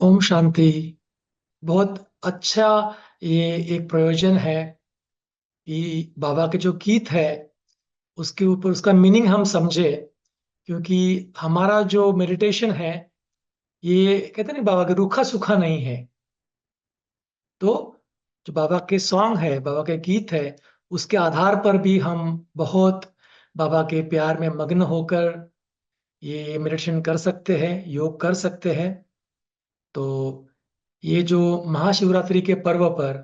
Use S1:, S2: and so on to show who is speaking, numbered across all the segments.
S1: ओम शांति। बहुत अच्छा। ये एक प्रयोजन है कि बाबा के जो गीत है उसके ऊपर उसका मीनिंग हम समझे, क्योंकि हमारा जो मेडिटेशन है ये कहते हैं ना, बाबा के रूखा सूखा नहीं है। तो जो बाबा के सॉन्ग है, बाबा के गीत है, उसके आधार पर भी हम बहुत बाबा के प्यार में मग्न होकर ये मेडिटेशन कर सकते हैं, योग कर सकते हैं। तो ये जो महाशिवरात्रि के पर्व पर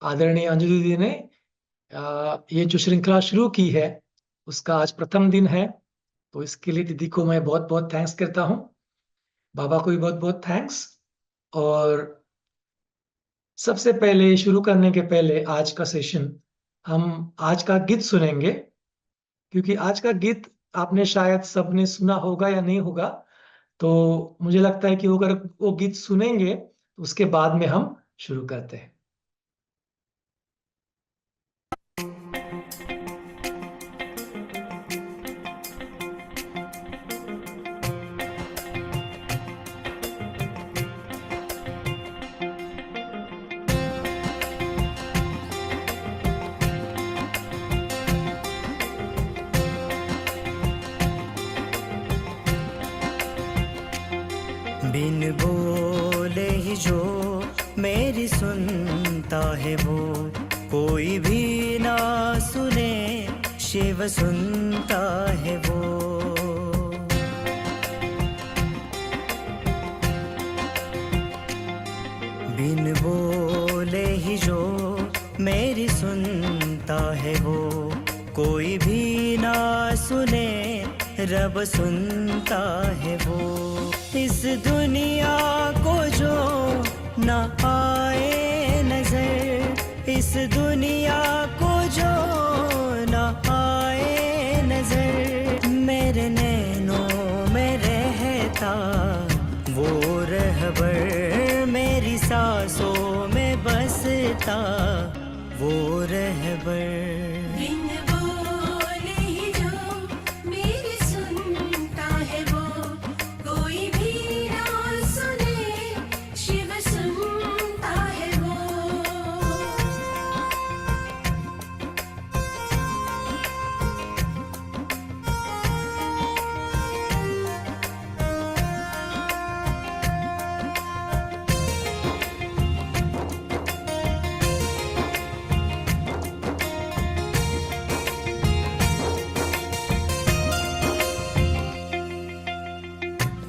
S1: आदरणीय अंजलि दीदी ने ये जो श्रृंखला शुरू की है उसका आज प्रथम दिन है। तो इसके लिए दीदी को मैं बहुत बहुत थैंक्स करता हूँ। बाबा को भी बहुत बहुत थैंक्स। और सबसे पहले शुरू करने के पहले आज का सेशन हम आज का गीत सुनेंगे, क्योंकि आज का गीत आपने शायद सबने सुना होगा या नहीं होगा। तो मुझे लगता है कि वो अगर वो गीत सुनेंगे तो उसके बाद में हम शुरू करते हैं।
S2: बिन बोले ही जो मेरी सुनता है वो, कोई भी ना सुने शिव सुनता है वो। बिन बोले ही जो मेरी सुनता है वो, कोई भी ना सुने रब सुनता है वो। इस दुनिया को जो ना आए नजर, इस दुनिया को जो ना आए नजर, मेरे नैनों में रहता वो रहबर, मेरी सांसों में बसता वो रहबर।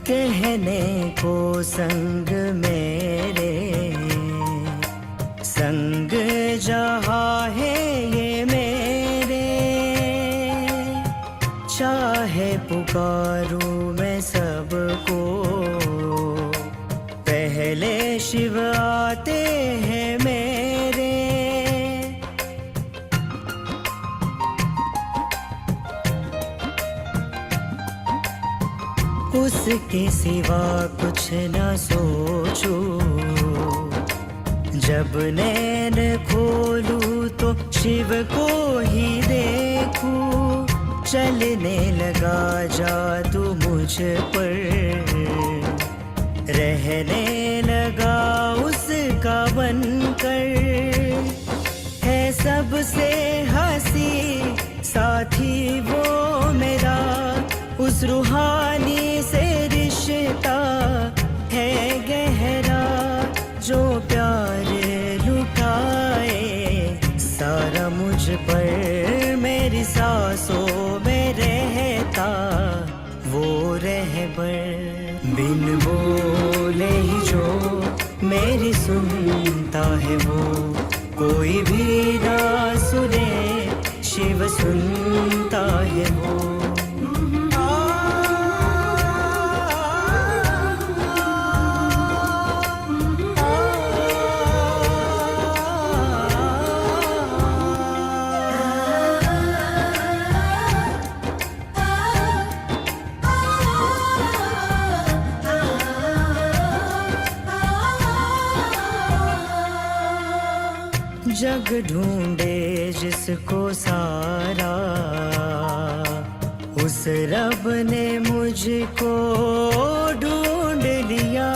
S2: कहने को संग मेरे, संग जहाँ है ये मेरे, चाहे पुकारूं मैं सबको, पहले शिव आते हैं मेरे। उसके सिवा कुछ न सोचूं, जब नैन खोलूं तो शिव को ही देखूं। चलने लगा जादू मुझ पर, रहने लगा उसका बनकर। है सबसे हंसी साथी वो मेरा, उस रूहानी से रिश्ता है गहरा। जो प्यार लुटाए सारा मुझ पर, मेरी सांसों में रहता वो रहबर। बिन बोले ही जो मेरी सुनता है वो, कोई भी ना सुने शिव सुनता है वो। जग ढूंढे जिसको सारा, उस रब ने मुझको ढूंढ लिया।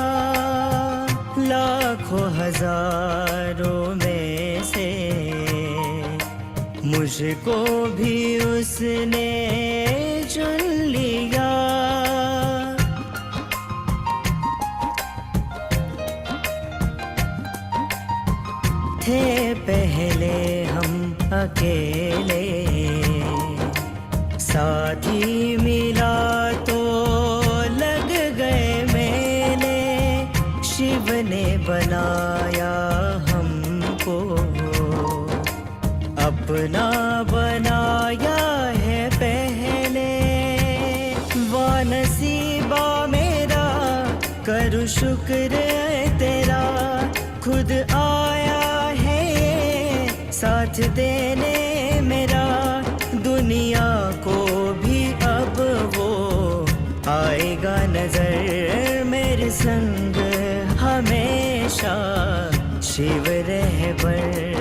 S2: लाखों हजारों में से मुझको भी उसने चुन लिया। थे पहले हम अकेले, साथी मिला तो लग गए मेले। शिव ने बनाया हमको, अपना बनाया है पहले। वानसीबा मेरा करूँ शुक्र तेरा, खुद आया है साथ देने मेरा। दुनिया को भी अब वो आएगा नजर, मेरे संग हमेशा शिव रहबर।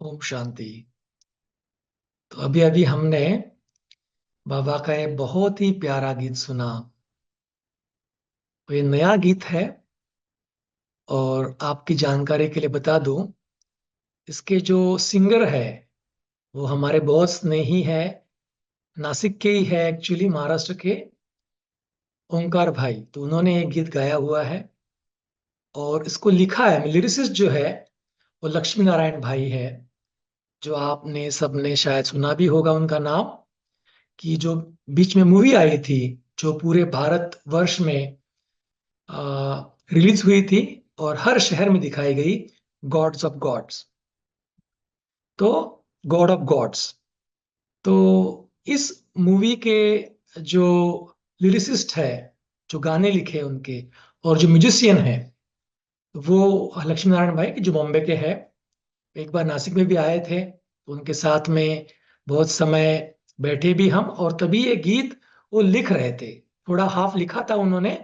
S1: ओम शांति। तो अभी अभी हमने बाबा का एक बहुत ही प्यारा गीत सुना। तो ये नया गीत है, और आपकी जानकारी के लिए बता दूं, इसके जो सिंगर है वो हमारे बहुत स्नेही है, नासिक के ही है एक्चुअली, महाराष्ट्र के ओंकार भाई। तो उन्होंने एक गीत गाया हुआ है और इसको लिखा है, लिरिसिस्ट जो है वो लक्ष्मी नारायण भाई है, जो आपने सबने शायद सुना भी होगा उनका नाम। कि जो बीच में मूवी आई थी, जो पूरे भारत वर्ष में रिलीज हुई थी और हर शहर में दिखाई गई, गॉड्स ऑफ गॉड्स। तो गॉड ऑफ गॉड्स, तो इस मूवी के जो लिरिसिस्ट है, जो गाने लिखे उनके, और जो म्यूजिशियन है, वो लक्ष्मी नारायण भाई, जो बॉम्बे के हैं। एक बार नासिक में भी आए थे, तो उनके साथ में बहुत समय बैठे भी हम, और तभी ये गीत वो लिख रहे थे। थोड़ा हाफ लिखा था उन्होंने,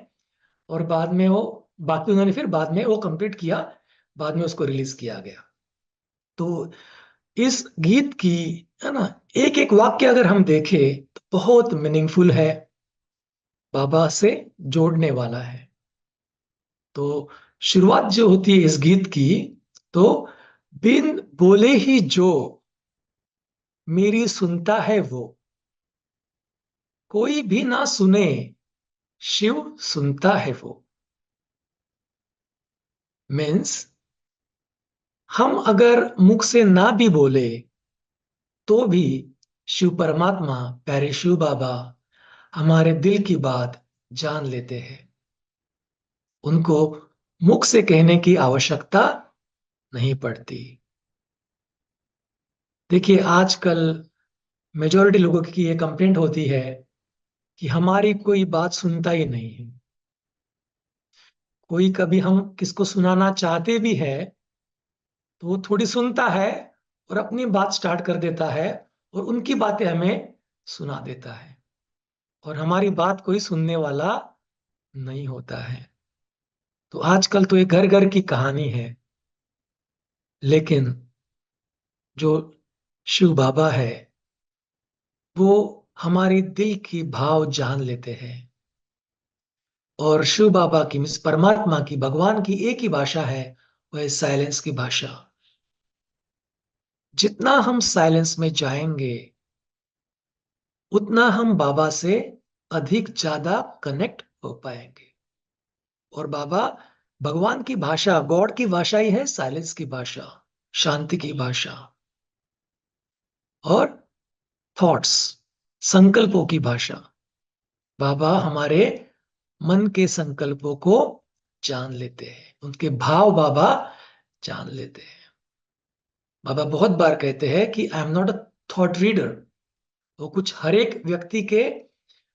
S1: और बाद में वो बाकी उन्होंने फिर बाद में वो कंप्लीट किया, बाद में उसको रिलीज किया गया। तो इस गीत की, है ना, एक एक वाक्य अगर हम देखें तो बहुत मीनिंगफुल है, बाबा से जोड़ने वाला है। तो शुरुआत जो होती है इस गीत की, तो बिन बोले ही जो मेरी सुनता है वो, कोई भी ना सुने शिव सुनता है वो। मीन्स हम अगर मुख से ना भी बोले तो भी शिव परमात्मा, प्यारे शिव बाबा हमारे दिल की बात जान लेते हैं। उनको मुख से कहने की आवश्यकता नहीं पड़ती। देखिए, आजकल मेजॉरिटी लोगों की ये कंप्लेंट होती है कि हमारी कोई बात सुनता ही नहीं है। कोई कभी हम किसको सुनाना चाहते भी है तो वो थोड़ी सुनता है और अपनी बात स्टार्ट कर देता है, और उनकी बातें हमें सुना देता है, और हमारी बात कोई सुनने वाला नहीं होता है। तो आजकल तो ये घर घर की कहानी है। लेकिन जो शिव बाबा है वो हमारी दिल की भाव जान लेते हैं। और शिव बाबा की, मीन्स परमात्मा की, भगवान की एक ही भाषा है, वह है साइलेंस की भाषा। जितना हम साइलेंस में जाएंगे उतना हम बाबा से अधिक ज्यादा कनेक्ट हो पाएंगे। और बाबा, भगवान की भाषा, गॉड की भाषा ही है साइलेंस की भाषा, शांति की भाषा, और थॉट्स, संकल्पों की भाषा। बाबा हमारे मन के संकल्पों को जान लेते हैं, उनके भाव बाबा जान लेते हैं। बाबा बहुत बार कहते हैं कि I am not a thought reader. वो कुछ हर एक व्यक्ति के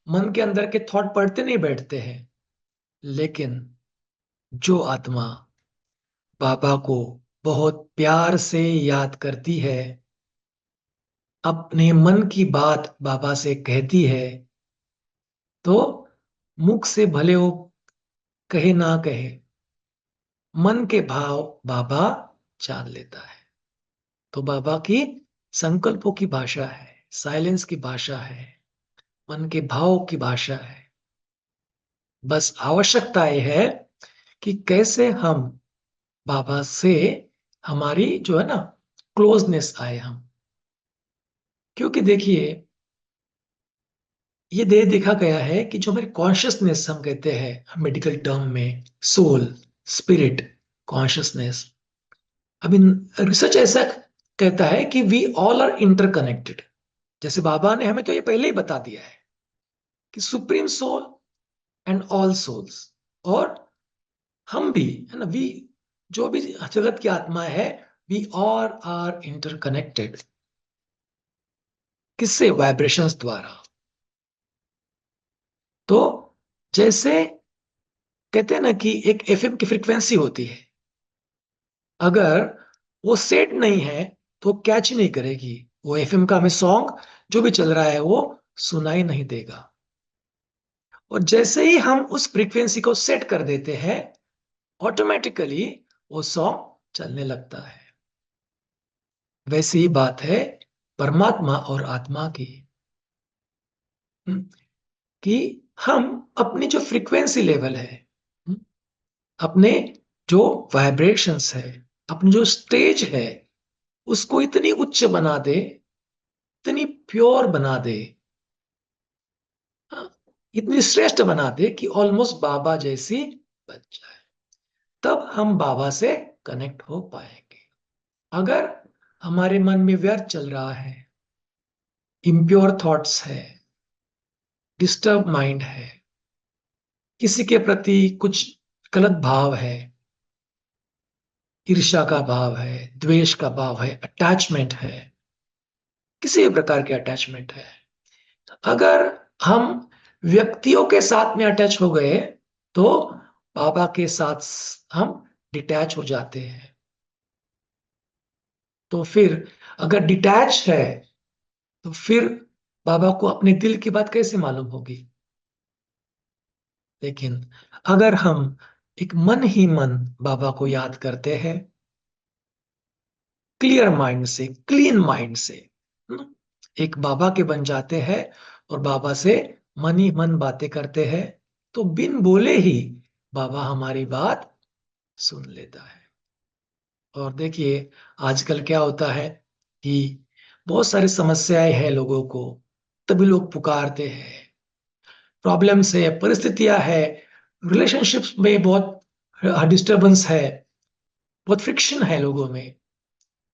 S1: मन के अंदर के थॉट पढ़ते नहीं बैठते हैं, लेकिन जो आत्मा बाबा को बहुत प्यार से याद करती है, अपने मन की बात बाबा से कहती है, तो मुख से भले वो कहे ना कहे, मन के भाव बाबा जान लेता है। तो बाबा की संकल्पों की भाषा है, साइलेंस की भाषा है, मन के भाव की भाषा है। बस आवश्यकता यह है कि कैसे हम बाबा से हमारी जो है ना क्लोजनेस आए हम। क्योंकि देखिए, ये दे देखा गया है कि जो हमारी कॉन्शियसनेस हम कहते हैं मेडिकल टर्म में, सोल, स्पिरिट, कॉन्शियसनेस, अभी रिसर्च ऐसा कहता है कि वी ऑल आर इंटरकनेक्टेड। जैसे बाबा ने हमें तो ये पहले ही बता दिया है कि supreme soul and all souls, और हम भी, है ना, वी, जो भी जगत की आत्मा है, वी ऑल आर इंटरकनेक्टेड। किससे? वाइब्रेशंस द्वारा। तो जैसे कहते हैं ना कि एक एफएम की फ्रीक्वेंसी होती है, अगर वो सेट नहीं है तो कैच नहीं करेगी, वो एफएम का हमें सॉन्ग जो भी चल रहा है वो सुनाई नहीं देगा। और जैसे ही हम उस फ्रीक्वेंसी को सेट कर देते हैं, ऑटोमेटिकली वो सॉन्ग चलने लगता है। वैसी ही बात है परमात्मा और आत्मा की। हम्म, कि हम अपनी जो फ्रीक्वेंसी लेवल है, हम्म, अपने जो वाइब्रेशंस है, अपनी जो स्टेज है, उसको इतनी उच्च बना दे, इतनी प्योर बना दे, हाँ, इतनी श्रेष्ठ बना दे कि ऑलमोस्ट बाबा जैसी बन जाए। तब हम बाबा से कनेक्ट हो पाएंगे। अगर हमारे मन में व्यर्थ चल रहा है, इम्प्योर थॉट्स है, डिस्टर्ब माइंड है, किसी के प्रति कुछ गलत भाव है, ईर्ष्या का भाव है, द्वेष का भाव है, अटैचमेंट है, किसी भी प्रकार के अटैचमेंट है, अगर हम व्यक्तियों के साथ में अटैच हो गए तो बाबा के साथ हम डिटैच हो जाते हैं। तो फिर अगर डिटैच है तो फिर बाबा को अपने दिल की बात कैसे मालूम होगी? लेकिन अगर हम एक मन ही मन बाबा को याद करते हैं, क्लियर माइंड से, क्लीन माइंड से, एक बाबा के बन जाते हैं और बाबा से मन ही मन बातें करते हैं, तो बिन बोले ही बाबा हमारी बात सुन लेता है। और देखिए, आजकल क्या होता है कि बहुत सारी समस्याएं हैं लोगों को, तभी लोग पुकारते हैं, प्रॉब्लम्स है, परिस्थितियां है, रिलेशनशिप्स में बहुत डिस्टरबेंस है, बहुत फ्रिक्शन है लोगों में,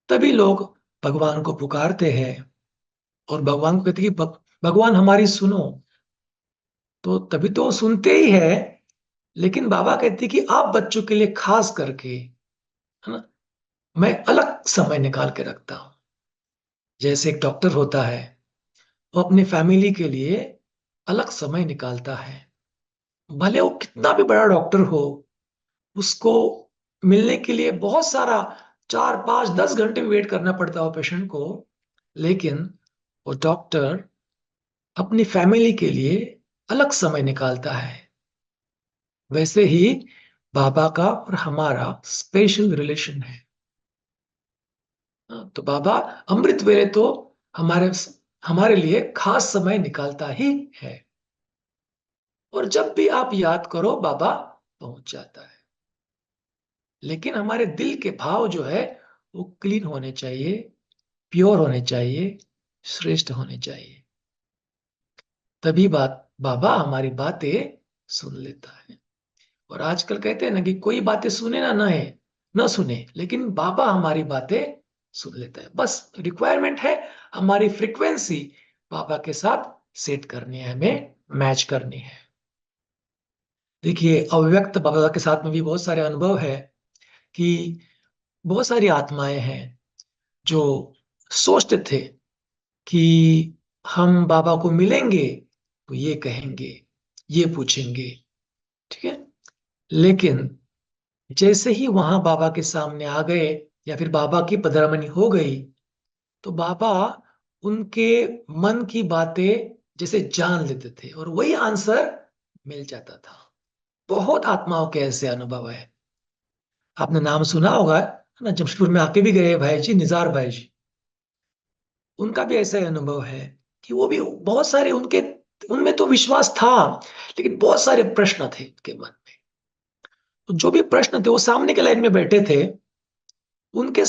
S1: तभी लोग भगवान को पुकारते हैं और भगवान को कहते हैं कि भगवान हमारी सुनो। तो तभी तो सुनते ही है। लेकिन बाबा कहते हैं कि आप बच्चों के लिए खास करके, है ना, मैं अलग समय निकाल के रखता हूं। जैसे एक डॉक्टर होता है, वो अपनी फैमिली के लिए अलग समय निकालता है, भले वो कितना भी बड़ा डॉक्टर हो, उसको मिलने के लिए बहुत सारा 4, 5, 10 घंटे वेट करना पड़ता हो पेशेंट को, लेकिन वो डॉक्टर अपनी फैमिली के लिए अलग समय निकालता है। वैसे ही बाबा का और हमारा स्पेशल रिलेशन है। तो बाबा अमृत वेले तो हमारे हमारे लिए खास समय निकालता ही है, और जब भी आप याद करो बाबा पहुंच जाता है। लेकिन हमारे दिल के भाव जो है वो क्लीन होने चाहिए, प्योर होने चाहिए, श्रेष्ठ होने चाहिए। तभी बात बाबा हमारी बातें सुन लेता है। और आजकल कहते हैं ना कि कोई बातें सुने ना, ना है, ना सुने, लेकिन बाबा हमारी बातें सुन लेता है। बस रिक्वायरमेंट है हमारी फ्रीक्वेंसी बाबा के साथ सेट करनी है, हमें मैच करनी है। देखिए, अव्यक्त बाबा के साथ में भी बहुत सारे अनुभव है कि बहुत सारी आत्माएं हैं जो सोचते थे कि हम बाबा को मिलेंगे तो ये कहेंगे, ये पूछेंगे, ठीक है। लेकिन जैसे ही वहां बाबा के सामने आ गए या फिर बाबा की पधरामनी हो गई, तो बाबा उनके मन की बातें जैसे जान लेते थे और वही आंसर मिल जाता था। बहुत आत्माओं के ऐसे अनुभव है। आपने नाम सुना होगा है ना, जमशेदपुर में आके भी गए भाई जी, निजार भाई जी। उनका भी ऐसा ही अनुभव है कि वो भी बहुत सारे उनके, उनमें तो विश्वास था, लेकिन बहुत सारे प्रश्न थे उनके मन में। तो जो भी प्रश्न थे वो सामने के लाइन में बैठे थे, उनके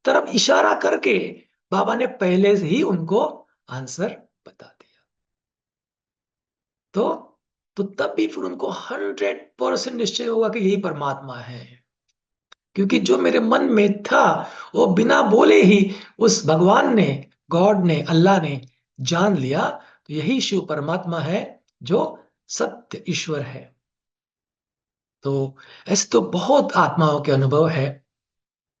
S1: तरफ इशारा करके बाबा ने पहले से ही उनको आंसर बता दिया। तो तो तब भी फिर उनको 100% निश्चय हुआ कि यही परमात्मा है, क्योंकि जो मेरे मन में था वो बिना बोले ही उस भगवान ने, गॉड ने, अल्लाह ने जान लिया। तो यही शिव परमात्मा है जो सत्य ईश्वर है। तो ऐसे तो बहुत आत्माओं के अनुभव है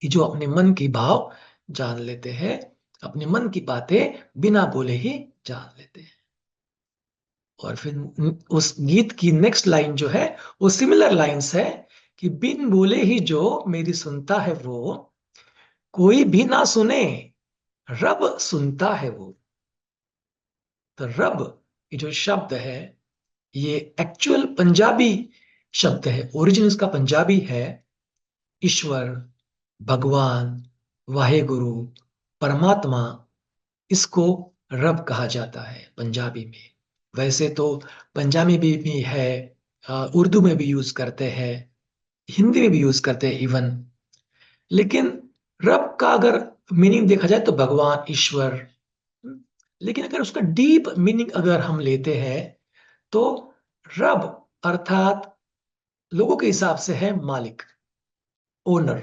S1: कि जो अपने मन की भाव जान लेते हैं, अपने मन की बातें बिना बोले ही जान लेते हैं। और फिर उस गीत की नेक्स्ट लाइन जो है वो सिमिलर लाइंस है कि बिन बोले ही जो मेरी सुनता है वो, कोई भी ना सुने रब सुनता है वो। तो रब, ये जो शब्द है, ये एक्चुअल पंजाबी शब्द है, ओरिजिन इसका पंजाबी है। ईश्वर, भगवान, वाहेगुरु, परमात्मा, इसको रब कहा जाता है पंजाबी में। वैसे तो पंजाबी भी है, उर्दू में भी यूज करते हैं, हिंदी में भी यूज करते हैं इवन। लेकिन रब का अगर मीनिंग देखा जाए तो भगवान, ईश्वर। लेकिन अगर उसका डीप मीनिंग अगर हम लेते हैं तो रब अर्थात लोगों के हिसाब से है मालिक, ओनर।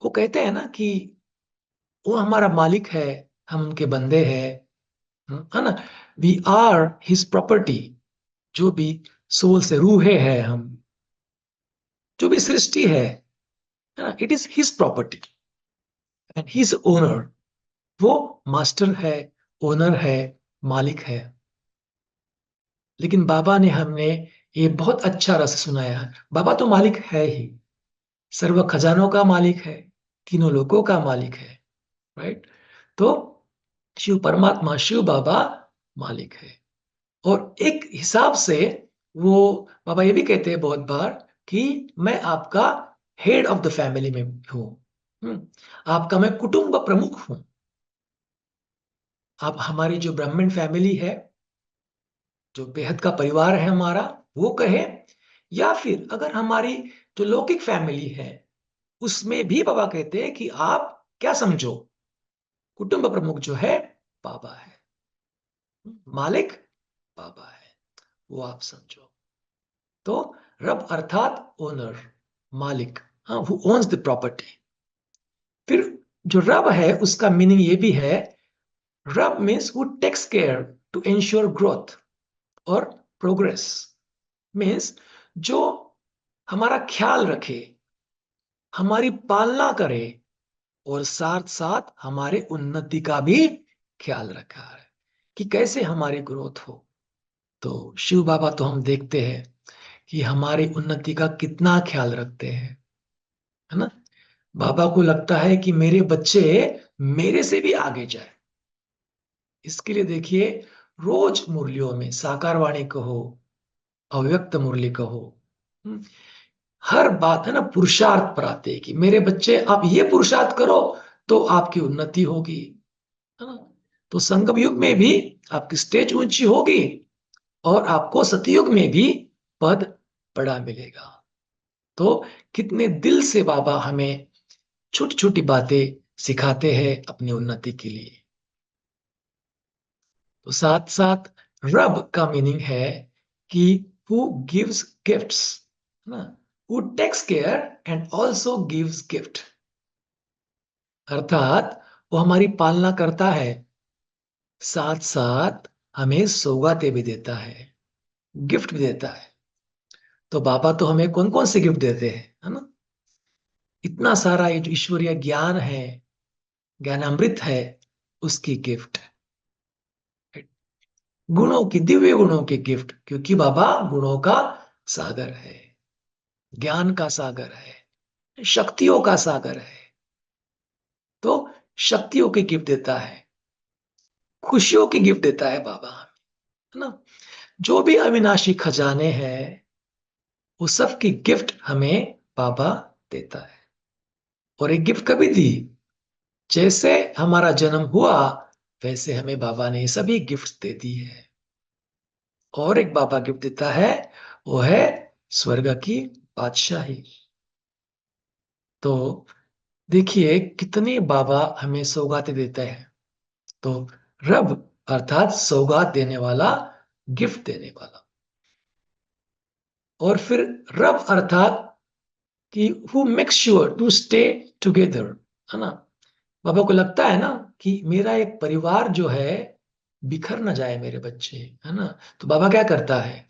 S1: वो कहते हैं ना कि वो हमारा मालिक है, हम उनके बंदे हैं, है ना। We are his property. जो भी सोल से रूहे हैं हम, जो भी सृष्टि है ना, it is his property and his owner. वो मास्टर है, ओनर है, मालिक है। लेकिन बाबा ने हमने ये बहुत अच्छा रस सुनाया है, बाबा तो मालिक है ही, सर्व खजानों का मालिक है, तीनों लोकों का मालिक है, राइट। तो शिव परमात्मा, शिव बाबा मालिक है। और एक हिसाब से वो बाबा ये भी कहते हैं बहुत बार कि मैं आपका हेड ऑफ द फैमिली में हूं। आपका मैं कुटुंब प्रमुख हूं। आप हमारी जो ब्राह्मण फैमिली है, जो बेहद का परिवार है हमारा, वो कहे, या फिर अगर हमारी जो लौकिक फैमिली है उसमें भी बाबा कहते हैं कि आप क्या समझो, कुटुंब प्रमुख जो है बाबा है, मालिक बाबा है, वो आप समझो। तो रब अर्थात ओनर, मालिक, हाँ, हु ओन्स द प्रॉपर्टी। फिर जो रब है उसका मीनिंग ये भी है, रब means who takes care to ensure growth और प्रोग्रेस। मीन्स जो हमारा ख्याल रखे, हमारी पालना करे, और साथ साथ हमारे उन्नति का भी ख्याल रखा है कि कैसे हमारी ग्रोथ हो। तो शिव बाबा तो हम देखते हैं कि हमारी उन्नति का कितना ख्याल रखते हैं, है ना। बाबा को लगता है कि मेरे बच्चे मेरे से भी आगे जाए। इसके लिए देखिए, रोज मुरलियों में साकार वाणी कहो, अव्यक्त मुरली कहो, हम्म, हर बात है ना पुरुषार्थ पर आते हैं कि मेरे बच्चे आप ये पुरुषार्थ करो तो आपकी उन्नति होगी, है ना। तो संगम युग में भी आपकी स्टेज ऊंची होगी और आपको सतयुग में भी पद बड़ा मिलेगा। तो कितने दिल से बाबा हमें छोटी छोटी बातें सिखाते हैं अपनी उन्नति के लिए। तो साथ साथ रब का मीनिंग है कि हु गिव्स गिफ्ट्स, ना, who takes care and also gives gift. अर्थात वो हमारी पालना करता है, साथ साथ हमें सौगातें भी देता है, गिफ्ट भी देता है। तो बाबा तो हमें कौन कौन से गिफ्ट देते हैं, है ना। इतना सारा ये जो ईश्वरीय ज्ञान है, ज्ञानामृत है, उसकी गिफ्ट, गुणों की, दिव्य गुणों की गिफ्ट, क्योंकि बाबा गुणों का सागर है, ज्ञान का सागर है, शक्तियों का सागर है। तो शक्तियों की गिफ्ट देता है, खुशियों की गिफ्ट देता है बाबा, है है ना। जो भी अविनाशी खजाने हैं वो सब की गिफ्ट हमें बाबा देता है। और एक गिफ्ट कभी दी, जैसे हमारा जन्म हुआ वैसे हमें बाबा ने ये सभी गिफ्ट दे दी है। और एक बाबा गिफ्ट देता है, वो है स्वर्ग की बादशाही। तो देखिए कितने बाबा हमें सौगातें देते हैं। तो रब अर्थात सौगात देने वाला, गिफ्ट देने वाला। और फिर रब अर्थात कि who make sure to stay together, है ना। बाबा को लगता है ना कि मेरा एक परिवार जो है बिखर ना जाए, मेरे बच्चे, है ना। तो बाबा क्या करता है,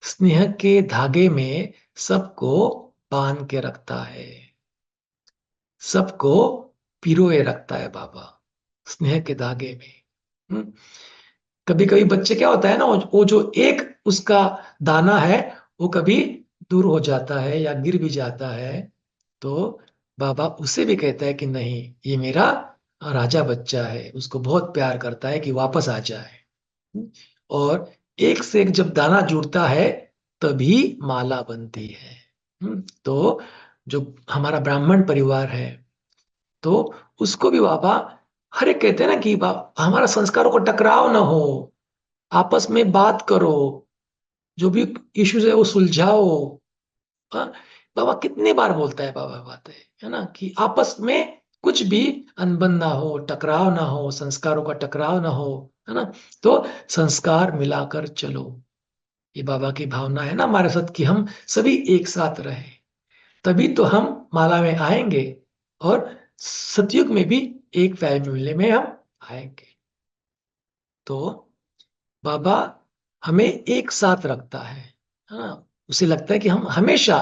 S1: स्नेह के धागे में सबको बांध के रखता है, सबको पिरोए रखता है बाबा स्नेह के धागे में। कभी कभी बच्चे क्या होता है ना, वो जो एक उसका दाना है वो कभी दूर हो जाता है या गिर भी जाता है, तो बाबा उसे भी कहता है कि नहीं, ये मेरा राजा बच्चा है, उसको बहुत प्यार करता है कि वापस आ जाए। और एक से एक जब दाना जुड़ता है तभी माला बनती है। तो जो हमारा ब्राह्मण परिवार है, तो उसको भी बाबा हर एक कहते हैं ना कि हमारा संस्कारों को टकराव ना हो, आपस में बात करो, जो भी इश्यूज है वो सुलझाओ। हाँ, बाबा कितने बार बोलता है बाबा बातें, है ना, कि आपस में कुछ भी अनबन ना हो, टकराव ना हो, संस्कारों का टकराव ना हो, है ना। तो संस्कार मिलाकर चलो, ये बाबा की भावना है ना हमारे साथ कि हम सभी एक साथ रहे, तभी तो हम माला में आएंगे और सतयुग में भी एक फैमिली में हम आएंगे। तो बाबा हमें एक साथ रखता है। हाँ, उसे लगता है कि हम हमेशा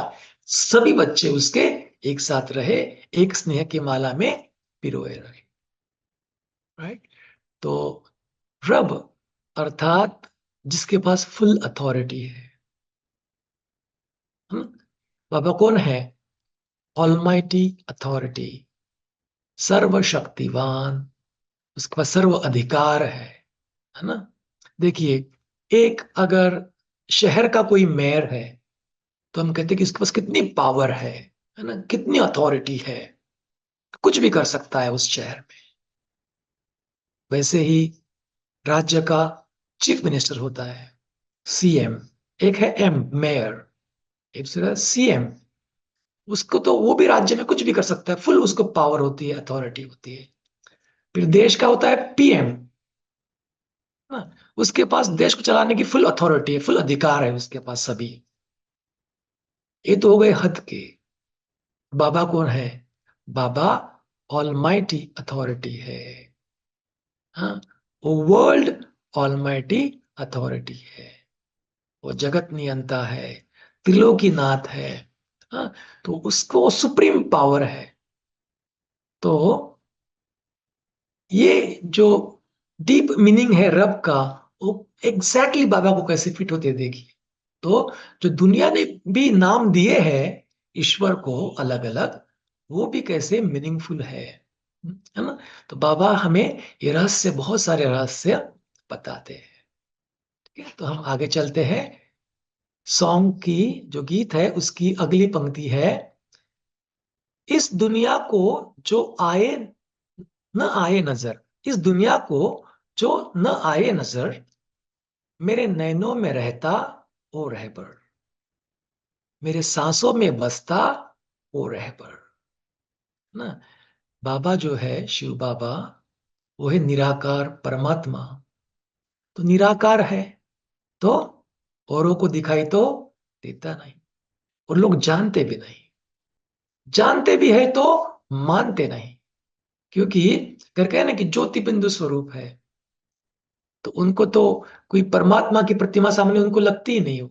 S1: सभी बच्चे उसके एक साथ रहे, एक स्नेह की माला में पिरोए रहे। राइट। तो रब अर्थात जिसके पास फुल अथॉरिटी है। बाबा कौन है, ऑलमाइटी अथॉरिटी, सर्वशक्तिवान, उसके पास सर्व अधिकार है ना। देखिए, एक अगर शहर का कोई मेयर है तो हम कहते हैं कि इसके पास कितनी पावर है ना, कितनी अथॉरिटी है, कुछ भी कर सकता है उस शहर में। वैसे ही राज्य का चीफ मिनिस्टर होता है, सीएम। एक है एम, मेयर, एक दूसरा सीएम। उसको तो वो भी राज्य में कुछ भी कर सकता है, फुल उसको पावर होती है, अथॉरिटी होती है। फिर देश का होता है पीएम ना, उसके पास देश को चलाने की फुल अथॉरिटी है, फुल अधिकार है उसके पास सभी। ये तो हो गए हद के। बाबा कौन है, बाबा ऑलमाइटी अथॉरिटी है। हाँ, वो वर्ल्ड ऑलमाइटी अथॉरिटी है, वो जगत नियंता है, त्रिलोकीनाथ है। हाँ, तो उसको सुप्रीम पावर है। तो ये जो डीप मीनिंग है रब का, वो एग्जैक्टली बाबा को कैसे फिट होते देखिए। तो जो दुनिया ने भी नाम दिए हैं ईश्वर को अलग अलग, वो भी कैसे मीनिंगफुल है ना। तो बाबा हमें ये रहस्य, बहुत सारे रहस्य बताते हैं। ठीक है, तो हम आगे चलते हैं। सॉन्ग की जो गीत है उसकी अगली पंक्ति है, इस दुनिया को जो आए न आए नजर, इस दुनिया को जो न आए नजर, मेरे नैनों में रहता ओ रहबर, मेरे सांसों में बसता ओ रहबर ना। बाबा जो है शिव बाबा, वो है निराकार परमात्मा। तो निराकार है तो औरों को दिखाई तो देता नहीं, और लोग जानते भी नहीं, जानते भी है तो मानते नहीं। क्योंकि करके है ना कि ज्योति बिंदु स्वरूप है, तो उनको तो कोई परमात्मा की प्रतिमा सामने उनको लगती ही नहीं हो।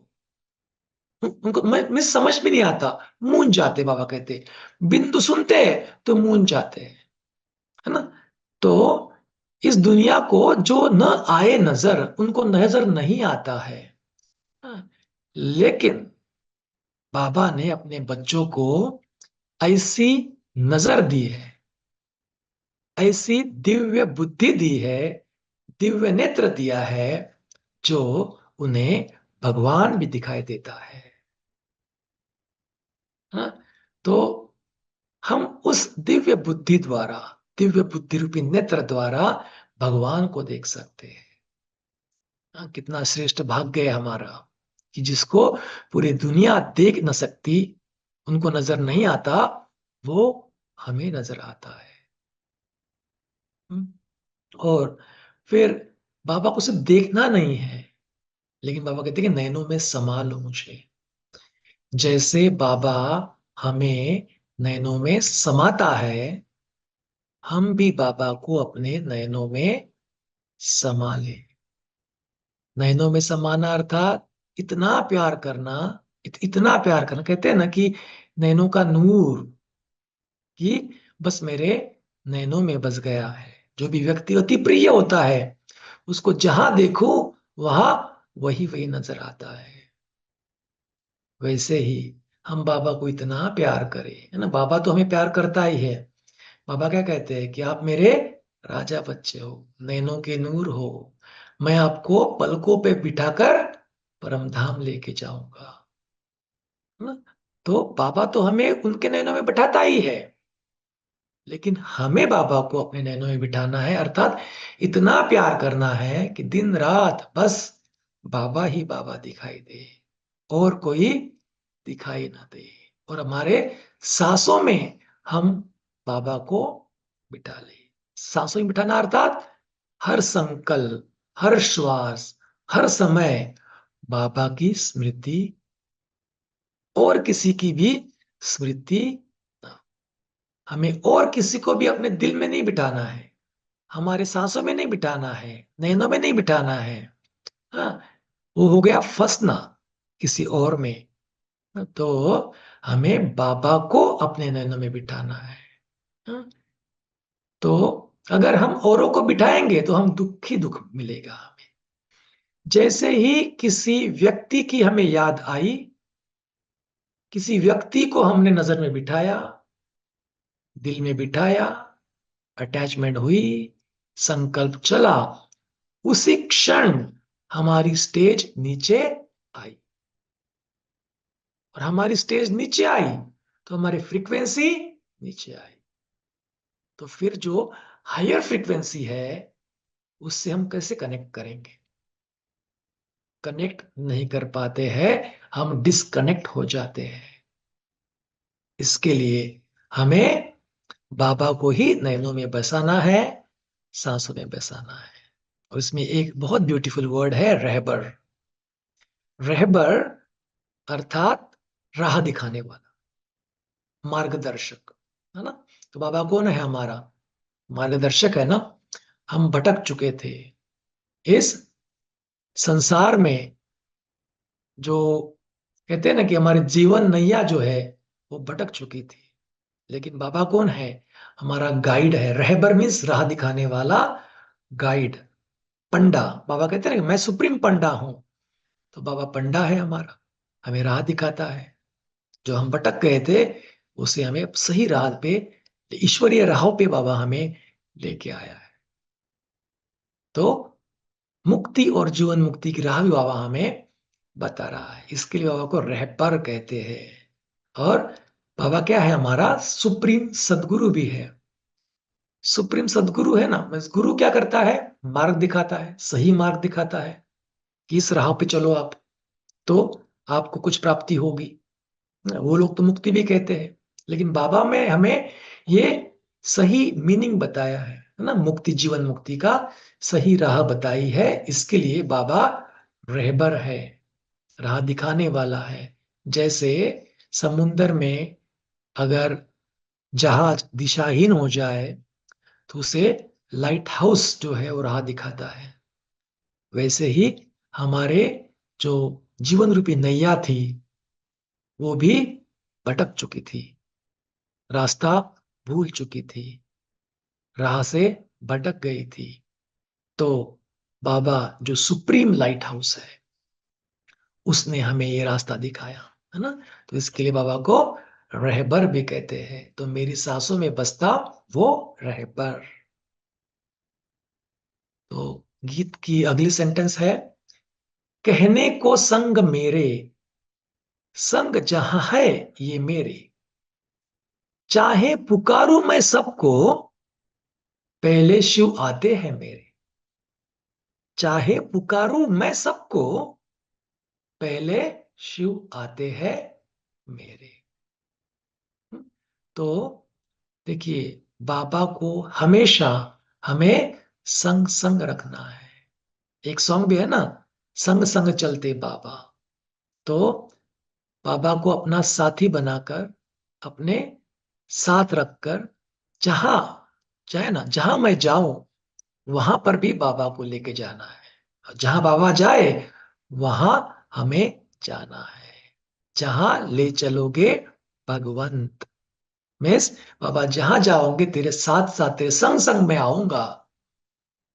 S1: उनको मैं समझ भी नहीं आता, मूंझ जाते, बाबा कहते बिंदु सुनते हैं तो मूंझ जाते हैं, है ना। तो इस दुनिया को जो न आए नजर, उनको नजर नहीं आता है। हाँ, लेकिन बाबा ने अपने बच्चों को ऐसी नजर दी है, ऐसी दिव्य बुद्धि दी है, दिव्य नेत्र दिया है, जो उन्हें भगवान भी दिखाई देता है। हाँ? तो हम उस दिव्य बुद्धि द्वारा, दिव्य बुद्धि रूपी नेत्र द्वारा भगवान को देख सकते हैं। हाँ, कितना श्रेष्ठ भाग्य है हमारा कि जिसको पूरी दुनिया देख न सकती, उनको नजर नहीं आता, वो हमें नजर आता है। हम्म? और फिर बाबा को सिर्फ देखना नहीं है, लेकिन बाबा कहते हैं कि नैनों में समा लो मुझे। जैसे बाबा हमें नैनों में समाता है, हम भी बाबा को अपने नयनों में समा लें। नयनों में समाना अर्थात इतना प्यार करना, इतना प्यार करना, कहते हैं ना कि नैनों का नूर, कि बस मेरे नैनों में बस गया है। जो भी व्यक्ति अति प्रिय होता है, उसको जहां देखो वहां वही वही नजर आता है। वैसे ही हम बाबा को इतना प्यार करें, है ना। बाबा तो हमें प्यार करता ही है। बाबा क्या कहते हैं कि आप मेरे राजा बच्चे हो, नैनों के नूर हो, मैं आपको पलकों पे बिठाकर परम धाम लेके जाऊंगा। है ना? तो बाबा तो हमें उनके नैनों में बिठाता ही है, लेकिन हमें बाबा को अपने नैनों में बिठाना है, अर्थात इतना प्यार करना है कि दिन रात बस बाबा ही बाबा दिखाई दे, और कोई दिखाई ना दे। और हमारे सांसों में हम बाबा को बिठा ले। सांसों में बिठाना अर्थात हर संकल्प, हर श्वास, हर समय बाबा की स्मृति, और किसी की भी स्मृति ना। हमें और किसी को भी अपने दिल में नहीं बिठाना है, हमारे सांसों में नहीं बिठाना है, नैनों में नहीं बिठाना है। हाँ, वो हो गया फंसना किसी और में। तो हमें बाबा को अपने नैनों में बिठाना है। हाँ? तो अगर हम औरों को बिठाएंगे तो हम दुख ही दुख मिलेगा हमें। जैसे ही किसी व्यक्ति की हमें याद आई, किसी व्यक्ति को हमने नजर में बिठाया, दिल में बिठाया, अटैचमेंट हुई, संकल्प चला, उसी क्षण हमारी स्टेज नीचे आई। और हमारी स्टेज नीचे आई तो हमारी फ्रीक्वेंसी नीचे आई। तो फिर जो हायर फ्रीक्वेंसी है, उससे हम कैसे कनेक्ट करेंगे? कनेक्ट नहीं कर पाते हैं, हम डिस्कनेक्ट हो जाते हैं। इसके लिए हमें बाबा को ही नैनों में बसाना है, सांसों में बसाना है। और इसमें एक बहुत ब्यूटीफुल वर्ड है, रहबर। रहबर अर्थात राह दिखाने वाला, मार्गदर्शक, है ना। तो बाबा कौन है? हमारा मार्गदर्शक है ना। हम भटक चुके थे इस संसार में, जो कहते हैं ना कि हमारे जीवन नैया जो है वो भटक चुकी थी। लेकिन बाबा कौन है? हमारा गाइड है। रहबर मीन्स राह दिखाने वाला, गाइड, पंडा। बाबा कहते हैं ना कि मैं सुप्रीम पंडा हूं। तो बाबा पंडा है हमारा, हमें राह दिखाता है। जो हम भटक गए थे, उसे हमें सही राह पे, ईश्वरीय राहों पे बाबा हमें लेके आया है। तो मुक्ति और जीवन मुक्ति की राह भी बाबा हमें बता रहा है। इसके लिए बाबा को रहबर कहते हैं। और बाबा क्या है? हमारा सुप्रीम सदगुरु भी है। सुप्रीम सदगुरु है ना, बस गुरु क्या करता है? मार्ग दिखाता है, सही मार्ग दिखाता है कि इस राह पे चलो आप, तो आपको कुछ प्राप्ति होगी। वो लोग तो मुक्ति भी कहते हैं, लेकिन बाबा में हमें ये सही मीनिंग बताया है ना, मुक्ति, जीवन मुक्ति का सही राह बताई है। इसके लिए बाबा रहबर है, राह दिखाने वाला है। जैसे समुन्दर में अगर जहाज दिशाहीन हो जाए, तो उसे लाइट हाउस जो है वो राह दिखाता है। वैसे ही हमारे जो जीवन रूपी नैया थी, वो भी भटक चुकी थी, रास्ता भूल चुकी थी, राह से भटक गई थी। तो बाबा जो सुप्रीम लाइट हाउस है, उसने हमें ये रास्ता दिखाया, है ना। तो इसके लिए बाबा को रहबर भी कहते हैं। तो मेरी सांसों में बसता वो रहबर। तो गीत की अगली सेंटेंस है, कहने को संग मेरे, संग जहां है ये मेरे, चाहे पुकारूं मैं सबको, पहले शिव आते हैं मेरे। चाहे पुकारूं मैं सबको, पहले शिव आते हैं मेरे। तो देखिए, बाबा को हमेशा हमें संग संग रखना है। एक सॉन्ग भी है ना, संग संग चलते बाबा। तो बाबा को अपना साथी बनाकर, अपने साथ रखकर, जहां चाहे ना, जहां मैं जाऊं वहां पर भी बाबा को लेके जाना है। जहां बाबा जाए वहां हमें जाना है। जहां ले चलोगे भगवंत, मिस, बाबा जहां जाओगे तेरे साथ साथ, तेरे संग संग मैं आऊंगा।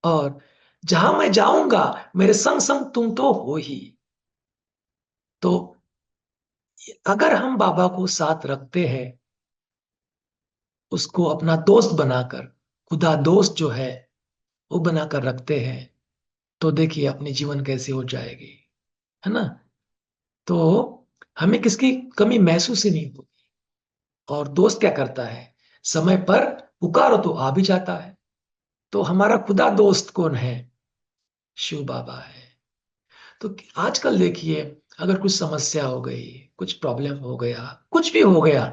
S1: और जहां मैं जाऊंगा मेरे संग संग तुम तो हो ही। तो अगर हम बाबा को साथ रखते हैं, उसको अपना दोस्त बनाकर, खुदा दोस्त जो है वो बनाकर रखते हैं, तो देखिए अपनी जीवन कैसे हो जाएगी, है ना। तो हमें किसकी कमी महसूस ही नहीं होगी। और दोस्त क्या करता है, समय पर पुकारो तो आ भी जाता है। तो हमारा खुदा दोस्त कौन है, शिव बाबा है। तो आजकल देखिए, अगर कुछ समस्या हो गई, कुछ प्रॉब्लम हो गया, कुछ भी हो गया,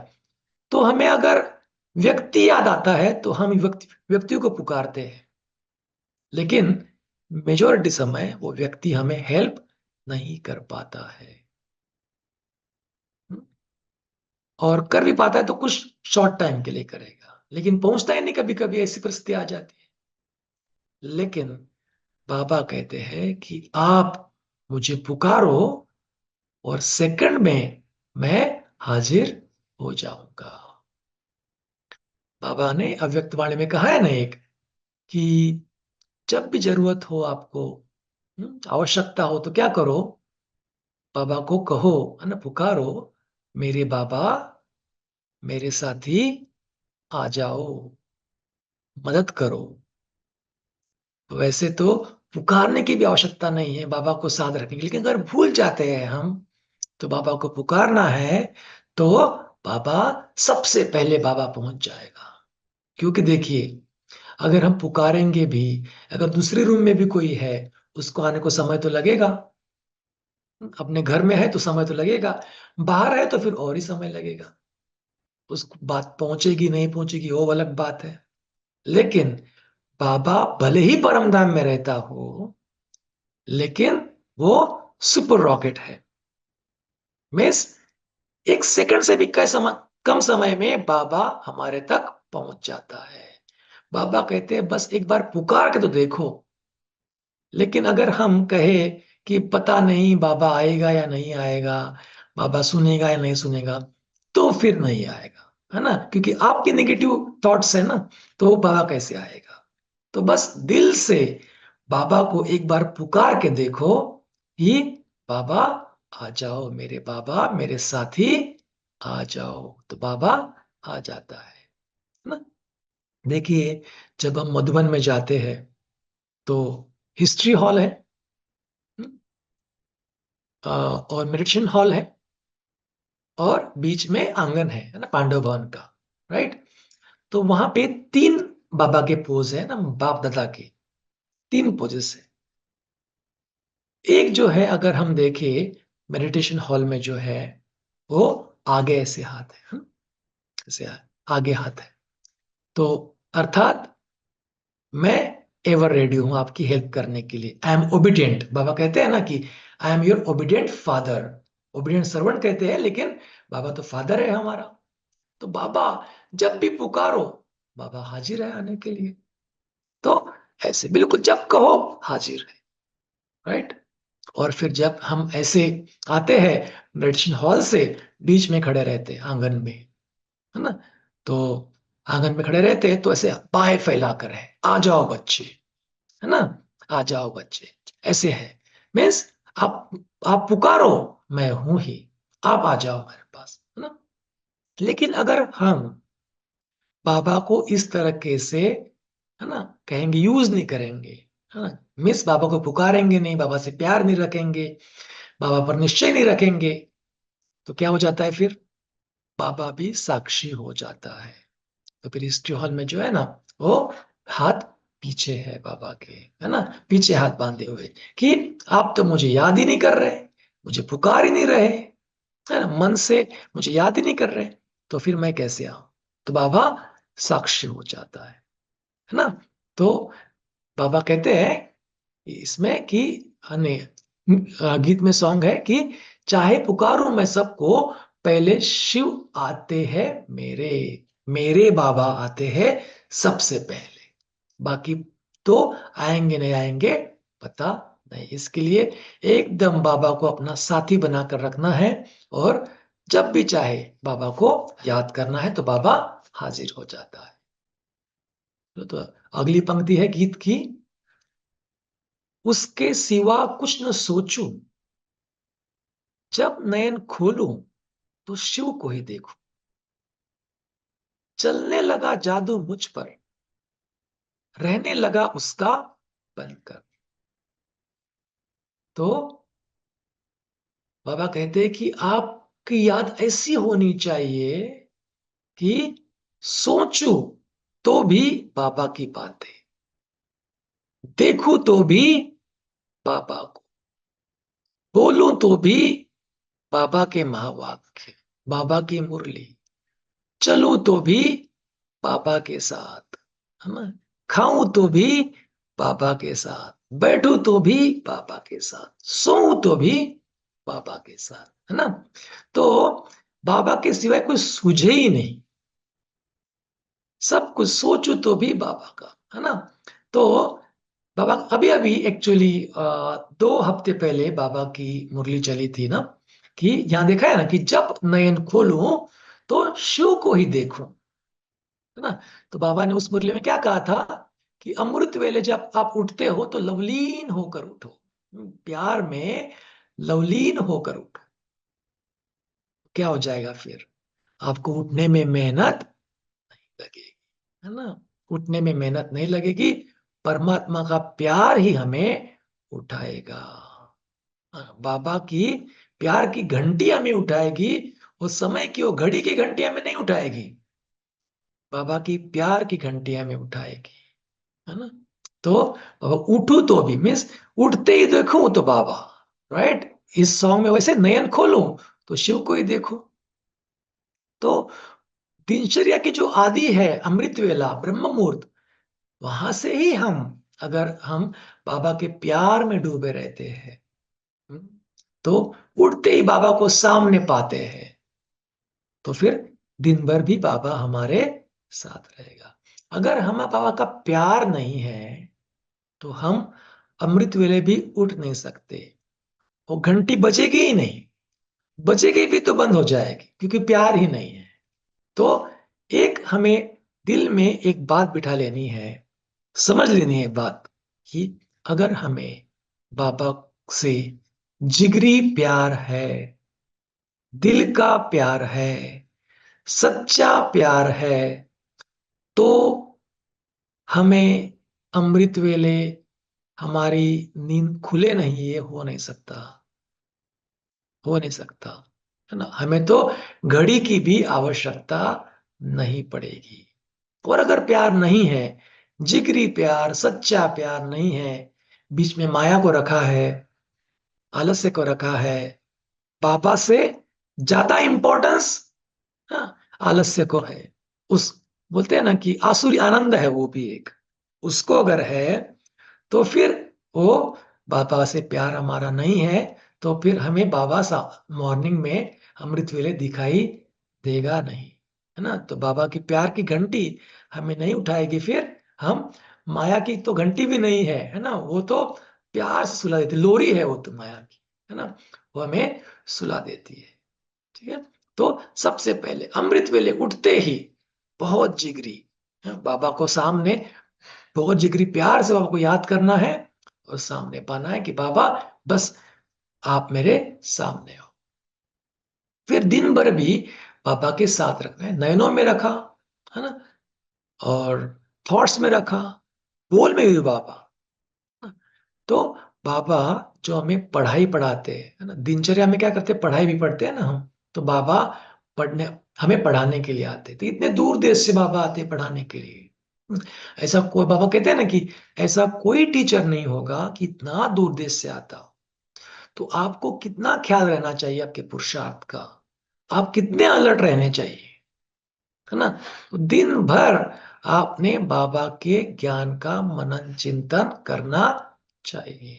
S1: तो हमें अगर व्यक्ति याद आता है तो हम व्यक्तियों को पुकारते हैं। लेकिन मेजोरिटी समय वो व्यक्ति हमें हेल्प नहीं कर पाता है। और कर भी पाता है तो कुछ शॉर्ट टाइम के लिए करेगा, लेकिन पहुंचता ही नहीं। कभी कभी ऐसी परिस्थिति आ जाती है। लेकिन बाबा कहते हैं कि आप मुझे पुकारो और सेकंड में मैं हाजिर हो जाऊंगा। बाबा ने अव्यक्त वाणी में कहा है ना एक, कि जब भी जरूरत हो आपको, आवश्यकता हो, तो क्या करो, बाबा को कहो, है ना, पुकारो, मेरे बाबा, मेरे साथी, आ जाओ, मदद करो। वैसे तो पुकारने की भी आवश्यकता नहीं है बाबा को साथ रखने की, लेकिन अगर भूल जाते हैं हम, तो बाबा को पुकारना है, तो बाबा, सबसे पहले बाबा पहुंच जाएगा। क्योंकि देखिए, अगर हम पुकारेंगे भी, अगर दूसरे रूम में भी कोई है, उसको आने को समय तो लगेगा। अपने घर में है तो समय तो लगेगा, बाहर है तो फिर और ही समय लगेगा। उस बात पहुंचेगी नहीं पहुंचेगी वो अलग बात है। लेकिन बाबा भले ही परम धाम में रहता हो, लेकिन वो सुपर रॉकेट है। मीन्स एक सेकंड से भी कम समय में बाबा हमारे तक पहुंच जाता है। बाबा कहते हैं बस एक बार पुकार के तो देखो। लेकिन अगर हम कहे कि पता नहीं बाबा आएगा या नहीं आएगा, बाबा सुनेगा या नहीं सुनेगा, तो फिर नहीं आएगा, है ना, क्योंकि आपके नेगेटिव थॉट्स है ना। तो बाबा कैसे आएगा। तो बस दिल से बाबा को एक बार पुकार के देखो कि बाबा आ जाओ, मेरे बाबा, मेरे साथी, आ जाओ। तो बाबा आ जाता है ना। देखिए, जब हम मधुबन में जाते हैं तो हिस्ट्री हॉल है, और मेडिटेशन हॉल है, और बीच में आंगन है ना, पांडव भवन का, राइट। तो वहां पे तीन बाबा के पोज है ना, बाप दादा के तीन पोजेस है। एक जो है, अगर हम देखें मेडिटेशन हॉल में जो है, वो आगे ऐसे हाथ है, ऐसे आगे हाथ है। तो अर्थात मैं एवर रेडी हूं आपकी हेल्प करने के लिए। आई एम ओबीडियंट, बाबा कहते हैं ना कि I am your obedient father. Obedient servant कहते हैं, लेकिन बाबा तो फादर है हमारा। तो बाबा जब भी पुकारो, बाबा हाजिर है आने के लिए। तो ऐसे बिल्कुल जब कहो हाजिर है, राइट। और फिर जब हम ऐसे आते हैं मेडिटेशन हॉल से, बीच में खड़े रहते हैं आंगन में, है ना। तो आंगन में खड़े रहते हैं तो ऐसे बाहें फैलाकर है, आ जाओ बच्चे, है ना, आ जाओ बच्चे, ऐसे है। मीन्स आप आप पुकारो, मैं हूं ही, आप आ जाओ मेरे पास, है ना। लेकिन अगर हम बाबा को इस तरीके से, है ना, कहेंगे, यूज नहीं करेंगे, है ना। मिस बाबा को पुकारेंगे नहीं, बाबा से प्यार नहीं रखेंगे, बाबा पर निश्चय नहीं रखेंगे, तो क्या हो जाता है फिर? बाबा भी साक्षी हो जाता है। तो फिर इस हॉल में जो है ना, वो हाथ पीछे है बाबा के, है ना, पीछे हाथ बांधे हुए, कि आप तो मुझे याद ही नहीं कर रहे, मुझे पुकार ही नहीं रहे, है ना, मन से मुझे याद ही नहीं कर रहे, तो फिर मैं कैसे आऊं? तो बाबा साक्षी हो जाता है ना। तो बाबा कहते हैं इसमें कि, गीत में सॉन्ग है कि चाहे पुकारूं मैं सबको, पहले शिव आते हैं मेरे, मेरे बाबा आते हैं सबसे पहले, बाकी तो आएंगे नहीं आएंगे पता नहीं। इसके लिए एकदम बाबा को अपना साथी बनाकर रखना है, और जब भी चाहे बाबा को याद करना है तो बाबा हाजिर हो जाता है। तो अगली पंक्ति है गीत की, उसके सिवा कुछ न सोचूं, जब नयन खोलूं तो शिव को ही देखूं, चलने लगा जादू मुझ पर, रहने लगा उसका बनकर। तो बाबा कहते हैं कि आपकी याद ऐसी होनी चाहिए कि सोचूं तो भी बाबा की बातें, देखूं तो भी बाबा को, बोलूं तो भी बाबा के महावाक्य, बाबा की मुरली, चलूं तो भी बाबा के साथ, है ना, खाऊं तो भी बाबा के साथ, बैठूं तो भी बाबा के साथ, सोऊं तो भी बाबा के साथ, है ना। तो बाबा के सिवाय कोई सूझे ही नहीं, सब कुछ सोचूं तो भी बाबा का, है ना। तो बाबा अभी अभी एक्चुअली 2 हफ्ते पहले बाबा की मुरली चली थी ना, कि यहाँ देखा है ना कि जब नयन खोलूं तो शिव को ही देखूं, है ना। तो बाबा ने उस मुरली में क्या कहा था कि अमृत वेले जब आप उठते हो तो लवलीन होकर उठो, प्यार में लवलीन होकर उठो। क्या हो जाएगा फिर? आपको उठने में मेहनत लगेगी, है ना, उठने में मेहनत नहीं लगेगी, परमात्मा का प्यार ही हमें उठाएगा। हाँ, बाबा की प्यार की घंटी हमें उठाएगी, उस समय की वो घड़ी की घंटी हमें नहीं उठाएगी, बाबा की प्यार की घंटी हमें उठाएगी, है ना। तो बाबा उठू तो भी मीन्स उठते ही देखूं तो बाबा, राइट। इस सॉन्ग में वैसे नयन खोलूं तो शिव को ही देखो। तो दिनचर्या की जो आदि है अमृत वेला ब्रह्म मुहूर्त, वहां से ही हम, अगर हम बाबा के प्यार में डूबे रहते हैं, हम्म, तो उठते ही बाबा को सामने पाते हैं, तो फिर दिन भर भी बाबा हमारे साथ रहेगा। अगर हम बाबा का प्यार नहीं है तो हम अमृत वेले भी उठ नहीं सकते, वो घंटी बजेगी ही नहीं, बजेगी भी तो बंद हो जाएगी क्योंकि प्यार ही नहीं है। तो एक हमें दिल में एक बात बिठा लेनी है, समझ लेनी है बात, कि अगर हमें बाबा से जिगरी प्यार है, दिल का प्यार है, सच्चा प्यार है, तो हमें अमृत वेले हमारी नींद खुले नहीं, ये हो नहीं सकता, हो नहीं सकता, है ना। हमें तो घड़ी की भी आवश्यकता नहीं पड़ेगी। और अगर प्यार नहीं है, जिगरी प्यार सच्चा प्यार नहीं है, बीच में माया को रखा है, आलस्य को रखा है, पापा से ज्यादा इंपॉर्टेंस, हाँ, आलस्य को है, उस बोलते हैं ना कि आसुरी आनंद है वो भी एक, उसको अगर है, तो फिर वो बाबा से प्यार हमारा नहीं है, तो फिर हमें बाबा सा मॉर्निंग में अमृत वेले दिखाई देगा नहीं, है ना। तो बाबा की प्यार की घंटी हमें नहीं उठाएगी, फिर हम, माया की तो घंटी भी नहीं है ना, वो तो प्यार से सुला देती, लोरी है वो तो माया की, है ना, वो हमें सुला देती है। ठीक है। तो सबसे पहले अमृत वेले उठते ही बहुत जिगरी, बाबा को सामने, बहुत जिगरी प्यार से बाबा को याद करना है, और सामने पाना है कि बाबा बस आप मेरे सामने हो। फिर दिन भर भी बाबा के साथ रखना है, नयनों में रखा, है ना, और थॉट्स में रखा, बोल में भी बाबा, तो बाबा जो हमें पढ़ाई पढ़ाते हैं, है ना, दिनचर्या में क्या करते हैं, पढ़ाई भी पढ़ते हैं ना हम। तो बाबा पढ़ने हमें पढ़ाने के लिए आते, तो इतने दूर देश से बाबा आते हैं पढ़ाने के लिए। ऐसा कोई, बाबा कहते हैं ना कि ऐसा कोई टीचर नहीं होगा कि इतना दूर देश से आता हो। तो आपको कितना ख्याल रहना चाहिए आपके पुरुषार्थ का, आप कितने अलर्ट रहने चाहिए, है ना। तो दिन भर आपने बाबा के ज्ञान का मनन चिंतन करना चाहिए।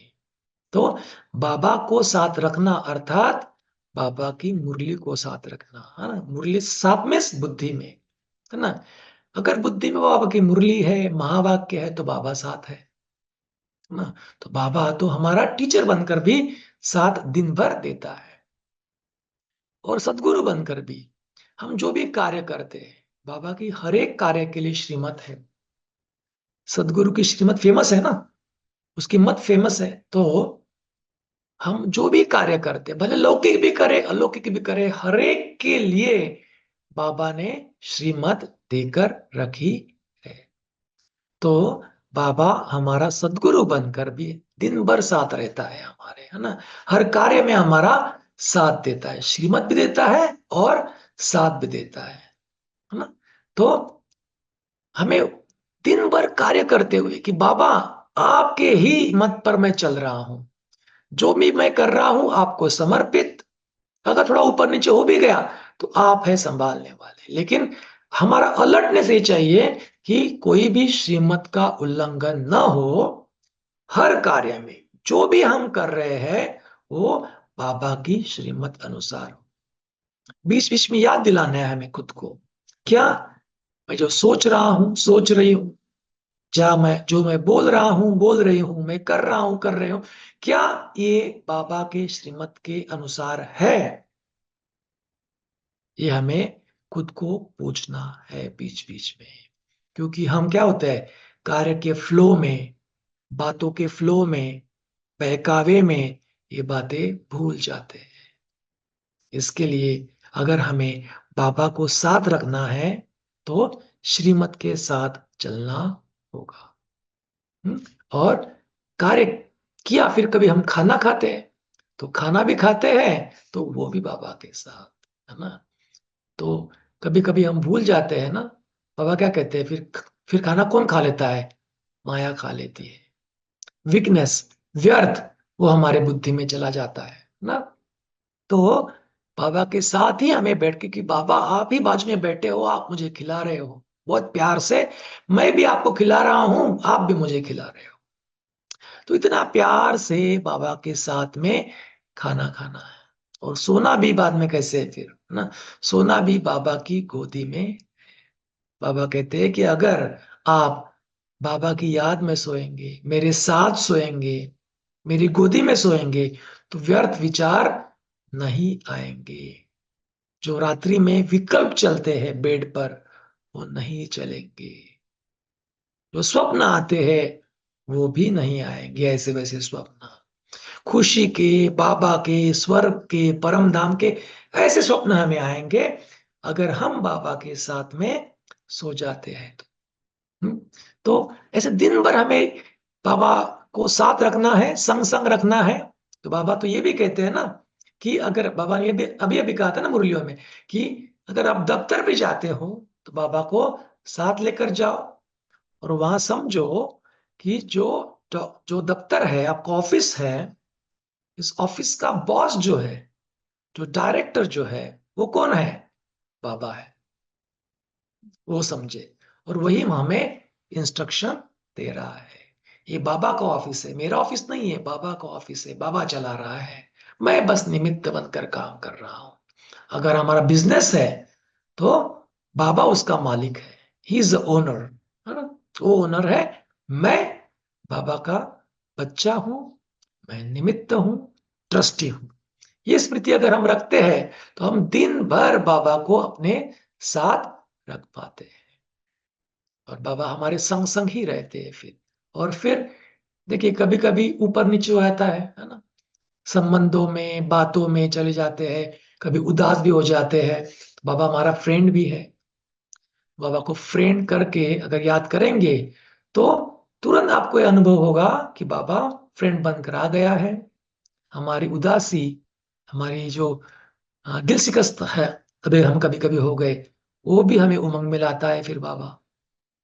S1: तो बाबा को साथ रखना अर्थात बाबा की मुरली को साथ रखना, है ना। मुरली साथ में बुद्धि में, है ना। अगर बुद्धि में बाबा की मुरली है, महावाक्य है, तो बाबा साथ है ना। तो बाबा तो हमारा टीचर बनकर भी साथ दिन भर देता है, और सदगुरु बनकर भी हम जो भी कार्य करते हैं, बाबा की हर एक कार्य के लिए श्रीमत है। सदगुरु की श्रीमत फेमस है ना, उसकी मत फेमस है। तो हम जो भी कार्य करते हैं, भले लौकिक भी करे अलौकिक भी करे, हर एक के लिए बाबा ने श्रीमत देकर रखी है। तो बाबा हमारा सदगुरु बनकर भी दिन भर साथ रहता है हमारे, है ना। हर कार्य में हमारा साथ देता है, श्रीमत भी देता है और साथ भी देता है ना। तो हमें दिन भर कार्य करते हुए कि बाबा आपके ही मत पर मैं चल रहा हूं, जो भी मैं कर रहा हूं आपको समर्पित। अगर थोड़ा ऊपर नीचे हो भी गया तो आप है संभालने वाले, लेकिन हमारा अलर्टनेस ये चाहिए कि कोई भी श्रीमत का उल्लंघन न हो। हर कार्य में जो भी हम कर रहे हैं वो बाबा की श्रीमत अनुसार हो। बीच बीच में याद दिलाना है हमें खुद को, क्या मैं जो सोच रहा हूं सोच रही हूं, क्या मैं जो मैं बोल रहा हूं बोल रही हूं, मैं कर रहा हूं कर रहे हूं, क्या ये बाबा के श्रीमत के अनुसार है। ये हमें खुद को पूछना है बीच बीच में, क्योंकि हम क्या होता है, कार्य के फ्लो में, बातों के फ्लो में, बहकावे में ये बातें भूल जाते हैं। इसके लिए अगर हमें बाबा को साथ रखना है तो श्रीमत के साथ चलना होगा। और कार्य किया, फिर कभी हम खाना खाते हैं तो खाना भी खाते हैं तो वो भी बाबा के साथ, है ना। तो कभी कभी हम भूल जाते हैं ना, बाबा क्या कहते हैं, फिर खाना कौन खा लेता है, माया खा लेती है। वीकनेस, व्यर्थ, वो हमारे बुद्धि में चला जाता है ना। तो बाबा के साथ ही हमें बैठ के कि बाबा आप ही बाजू में बैठे हो, आप मुझे खिला रहे हो बहुत प्यार से, मैं भी आपको खिला रहा हूं, आप भी मुझे खिला रहे हो। तो इतना प्यार से बाबा के साथ में खाना खाना है। और सोना भी बाद में कैसे है फिर, है ना। सोना भी बाबा की गोदी में। बाबा कहते हैं कि अगर आप बाबा की याद में सोएंगे, मेरे साथ सोएंगे, मेरी गोदी में सोएंगे, तो व्यर्थ विचार नहीं आएंगे। जो रात्रि में विकल्प चलते हैं बेड पर, वो नहीं चलेंगे। जो स्वप्न आते हैं वो भी नहीं आएंगे, ऐसे वैसे स्वप्न। खुशी के, बाबा के, स्वर्ग के, परम धाम के ऐसे स्वप्न हमें आएंगे अगर हम बाबा के साथ में सो जाते हैं तो। हम्म? तो ऐसे दिन भर हमें बाबा को साथ रखना है, संग संग रखना है। तो बाबा तो ये भी कहते हैं ना कि अगर बाबा ने ये भी अभी अभी कहा था ना मुरलियों में कि अगर आप दफ्तर भी जाते हो तो बाबा को साथ लेकर जाओ। और वहां समझो कि जो दफ्तर है, आपका ऑफिस है, इस ऑफिस का बॉस जो है, जो डायरेक्टर जो है, वो कौन है, बाबा है। वो समझे, और वही हमें इंस्ट्रक्शन दे रहा है। ये बाबा का ऑफिस है, मेरा ऑफिस नहीं है, बाबा का ऑफिस है, बाबा चला रहा है, मैं बस निमित्त बनकर काम कर रहा हूं। अगर हमारा बिजनेस है तो बाबा उसका मालिक है, ही इज द ओनर, है ना। वो ओनर है, मैं बाबा का बच्चा हूं, मैं निमित्त हूं, ट्रस्टी हूं। ये स्मृति अगर हम रखते हैं तो हम दिन भर बाबा को अपने साथ रख पाते हैं, और बाबा हमारे संग संग ही रहते हैं फिर। और फिर देखिए कभी कभी ऊपर नीचे हो जाता है ना, संबंधों में बातों में चले जाते हैं, कभी उदास भी हो जाते हैं। बाबा हमारा फ्रेंड भी है, बाबा को फ्रेंड करके अगर याद करेंगे तो तुरंत आपको यह अनुभव होगा कि बाबा फ्रेंड बनकर आ गया है। हमारी उदासी, हमारी जो दिल शिकस्त है, अभी हम कभी कभी हो गए, वो भी हमें उमंग में लाता है फिर बाबा,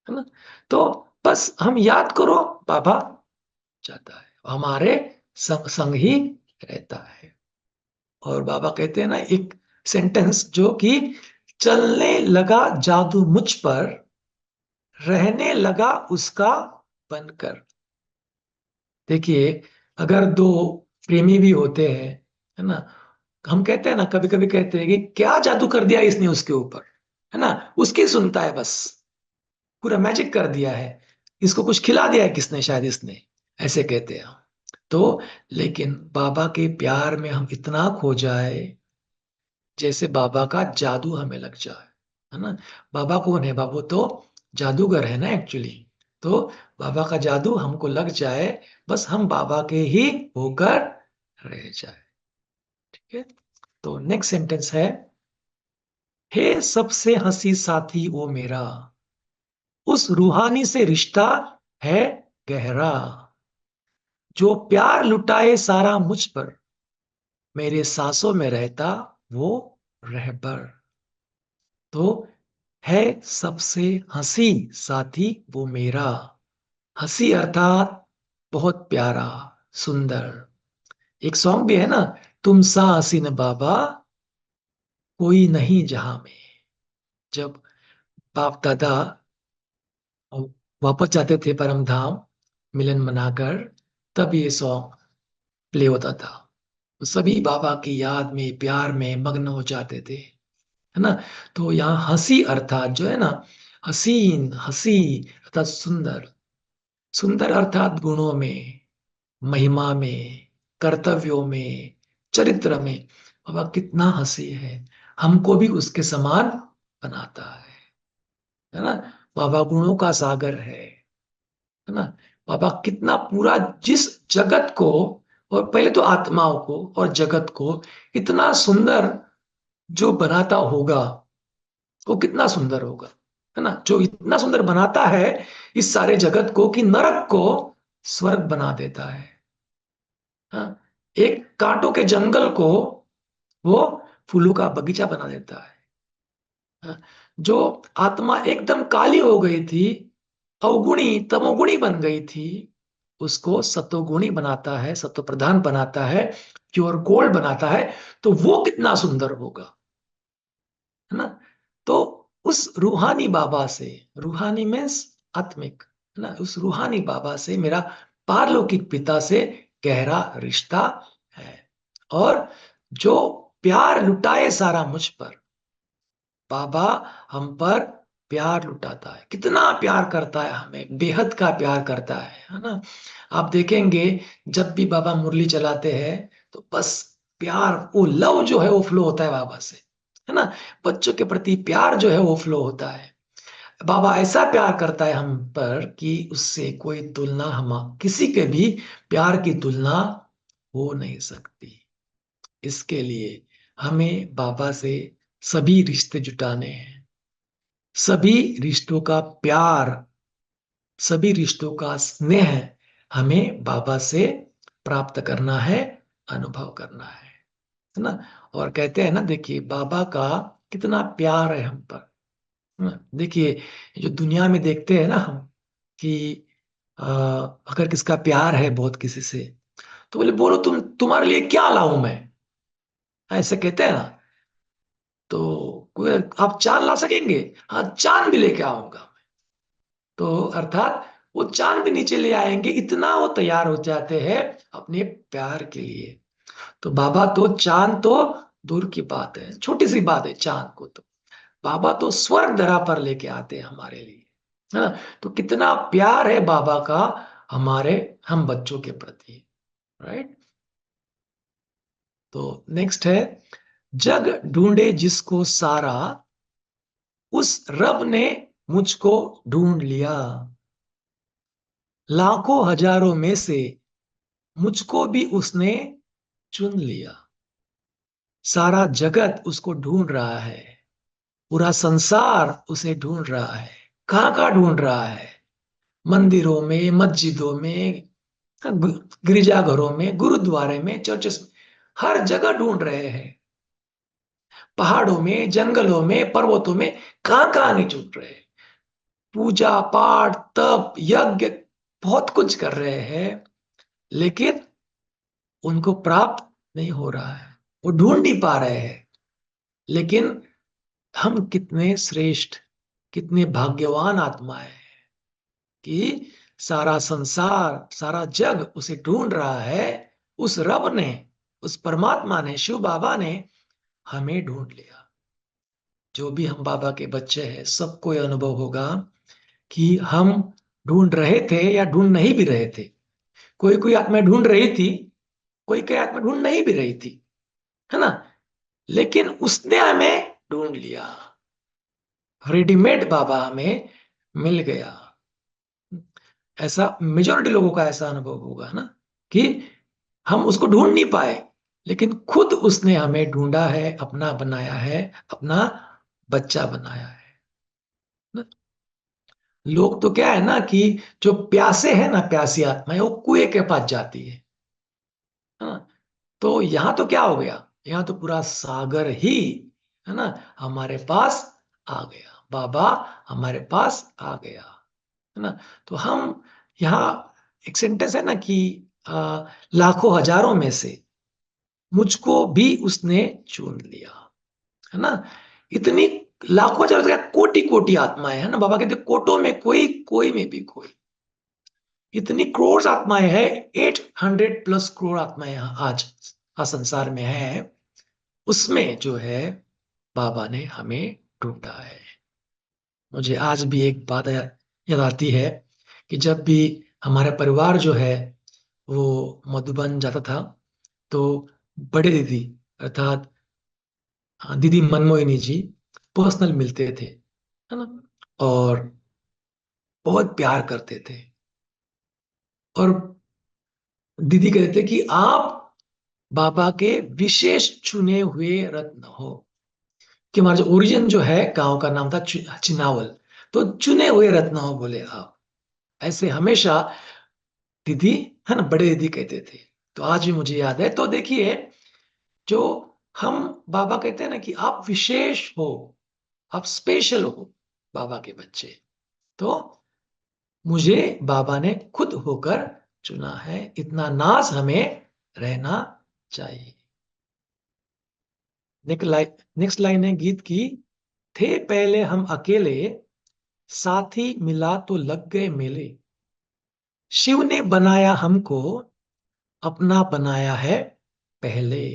S1: है ना। तो बस हम याद करो, बाबा जाता है, हमारे संग संग ही रहता है। और बाबा कहते हैं ना एक सेंटेंस जो कि चलने लगा जादू मुझ पर, रहने लगा उसका बनकर। देखिए, अगर दो प्रेमी भी होते हैं, है ना, हम कहते हैं ना, कभी कभी कहते हैं कि क्या जादू कर दिया इसने उसके ऊपर, है ना, उसकी सुनता है बस, पूरा मैजिक कर दिया है, इसको कुछ खिला दिया है किसने, शायद इसने, ऐसे कहते हैं हम। तो लेकिन बाबा के प्यार में हम इतना खो जाए, जैसे बाबा का जादू हमें लग जाए, है ना। बाबा कौन है? बाबा तो जादूगर है ना एक्चुअली। तो बाबा का जादू हमको लग जाए, बस हम बाबा के ही होकर रह जाए। ठीक है। तो नेक्स्ट सेंटेंस है, हे सबसे हंसी साथी वो मेरा, उस रूहानी से रिश्ता है गहरा, जो प्यार लुटाए सारा मुझ पर, मेरे सांसों में रहता वो रहबर। तो है सबसे हंसी साथी वो मेरा, हंसी अर्थात बहुत प्यारा, सुंदर। एक सॉन्ग भी है ना, तुम सा हसीन बाबा कोई नहीं जहां में। जब बाप दादा वापस जाते थे परम धाम मिलन मनाकर, तब ये सॉन्ग प्ले होता था। तो सभी बाबा की याद में प्यार में मग्न हो जाते थे, है ना। तो यहाँ हंसी अर्थात जो है ना, हसीन, हंसी अर्थात सुंदर, सुंदर अर्थात गुणों में, महिमा में, कर्तव्यों में, चरित्र में। बाबा कितना हंसी है, हमको भी उसके समान बनाता है ना। बाबा गुणों का सागर है ना। बाबा कितना पूरा जिस जगत को, और पहले तो आत्माओं को और जगत को इतना सुंदर जो बनाता होगा, वो कितना सुंदर होगा, है ना, जो इतना सुंदर बनाता है इस सारे जगत को कि नरक को स्वर्ग बना देता है। हाँ, एक कांटों के जंगल को वो फूलों का बगीचा बना देता है। हाँ, जो आत्मा एकदम काली हो गई थी, अवगुणी तमोगुणी बन गई थी, उसको सतोगुणी बनाता है, सतो प्रधान बनाता है, प्योर गोल्ड बनाता है। तो वो कितना सुंदर होगा, है ना। तो उस रूहानी बाबा से, रूहानी मीन्स आत्मिक, है ना, उस रूहानी बाबा से मेरा पारलौकिक पिता से गहरा रिश्ता है। और जो प्यार लुटाए सारा मुझ पर, बाबा हम पर प्यार लुटाता है, कितना प्यार करता है हमें, बेहद का प्यार करता है ना। आप देखेंगे जब भी बाबा मुरली चलाते हैं, तो बस प्यार, वो लव जो है वो फ्लो होता है बाबा से, है ना। बच्चों के प्रति प्यार जो है वो फ्लो होता है। बाबा ऐसा प्यार करता है हम पर कि उससे कोई तुलना, हम किसी के भी प्यार की तुलना हो नहीं सकती। इसके लिए हमें बाबा से सभी रिश्ते जुटाने हैं, सभी रिश्तों का प्यार, सभी रिश्तों का स्नेह हमें बाबा से प्राप्त करना है, अनुभव करना है ना। और कहते हैं ना, देखिए बाबा का कितना प्यार है हम पर, है ना? देखिए, जो दुनिया में देखते हैं ना हम कि अगर किसका प्यार है बहुत किसी से, तो बोले बोलो तुम्हारे लिए क्या लाऊं मैं, ऐसे कहते हैं ना। तो आप चांद ला सकेंगे? हाँ, चांद भी लेके आऊंगा। तो अर्थात वो चांद भी नीचे ले आएंगे, इतना वो तैयार हो जाते हैं अपने प्यार के लिए। तो बाबा तो चांद तो दूर की बात है, छोटी सी बात है चांद को, तो बाबा तो स्वर्ग धरा पर लेके आते हैं हमारे लिए, है ना। तो कितना प्यार है बाबा का हमारे, हम बच्चों के प्रति, राइट। तो नेक्स्ट है, जग ढूंढे जिसको सारा, उस रब ने मुझको ढूंढ लिया, लाखों हजारों में से मुझको भी उसने चुन लिया। सारा जगत उसको ढूंढ रहा है, पूरा संसार उसे ढूंढ रहा है। कहाँ कहाँ ढूंढ रहा है? मंदिरों में, मस्जिदों में, गिरजाघरों में, गुरुद्वारे में, चर्चेस में, हर जगह ढूंढ रहे हैं। पहाड़ों में, जंगलों में, पर्वतों में, कहां कहां नहीं ढूंढ रहे हैं। पूजा पाठ, तप, यज्ञ, बहुत कुछ कर रहे हैं, लेकिन उनको प्राप्त नहीं हो रहा है। वो ढूंढ नहीं पा रहे हैं। लेकिन हम कितने श्रेष्ठ, कितने भाग्यवान आत्माएं हैं कि सारा संसार, सारा जग उसे ढूंढ रहा है। उस रब ने, उस परमात्मा ने, शिव बाबा ने हमें ढूंढ लिया। जो भी हम बाबा के बच्चे हैं, सबको यह अनुभव होगा कि हम ढूंढ रहे थे या ढूंढ नहीं भी रहे थे। कोई कोई आत्मा ढूंढ रही थी, कोई कोई आत्मा ढूंढ नहीं भी रही थी, है ना। लेकिन उसने हमें ढूंढ लिया। रेडीमेड बाबा हमें मिल गया। ऐसा मेजोरिटी लोगों का ऐसा अनुभव होगा ना, कि हम उसको ढूंढ नहीं पाए, लेकिन खुद उसने हमें ढूंढा है, अपना बनाया है, अपना बच्चा बनाया है ना? लोग तो क्या है ना, कि जो प्यासे है ना, प्यासी आत्माएं, वो कुएं के पास जाती है। हाँ, तो यहां तो क्या हो गया, यहाँ तो पूरा सागर ही, है ना, हमारे पास आ गया। बाबा हमारे पास आ गया, है ना। तो हम यहाँ, एक सेंटेंस है ना कि लाखों हजारों में से मुझको भी उसने चुन लिया, है ना। इतनी लाखों हजारों से क्या, कोटि कोटि आत्माएं है ना। बाबा कहते कोटों में कोई, कोई में भी कोई। इतनी करोड़ आत्माएं हैं, 800+ करोड़ आत्माएं आज संसार में है। उसमें जो है, बाबा ने हमें ढूंढा है। मुझे आज भी एक बात याद आती है कि जब भी हमारा परिवार जो है वो मधुबन जाता था, तो बड़े दीदी, अर्थात दीदी मनमोहिनी जी, पर्सनल मिलते थे, है ना। और बहुत प्यार करते थे। और दीदी कहते थे कि आप बाबा के विशेष चुने हुए रत्न हो। कि हमारा जो ओरिजिन जो है, गांव का नाम था चिनावल। तो चुने हुए रत्न हो बोले आप, ऐसे हमेशा दीदी, है ना, बड़े दीदी कहते थे। तो आज भी मुझे याद है। तो देखिए, जो हम, बाबा कहते हैं ना कि आप विशेष हो, आप स्पेशल हो, बाबा के बच्चे। तो मुझे बाबा ने खुद होकर चुना है। इतना नाज हमें रहना चाहिए। नेक्स्ट लाइन है गीत की। थे पहले हम अकेले, साथी मिला तो लग गए मेले। शिव ने बनाया हमको, अपना बनाया है पहले।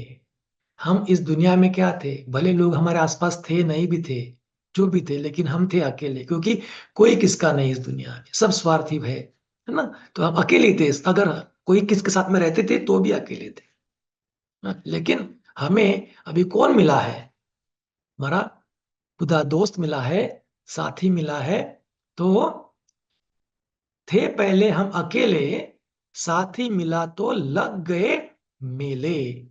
S1: हम इस दुनिया में क्या थे, भले लोग हमारे आसपास थे, नहीं भी थे, जो भी थे, लेकिन हम थे अकेले, क्योंकि कोई किसका नहीं इस दुनिया में, सब स्वार्थी है ना। तो हम अकेले थे। अगर कोई किसके साथ में रहते थे तो भी अकेले थे, ना? लेकिन हमें अभी कौन मिला है, हमारा खुदा दोस्त मिला है, साथी मिला है। तो थे पहले हम अकेले, साथी मिला तो लग गए मेले।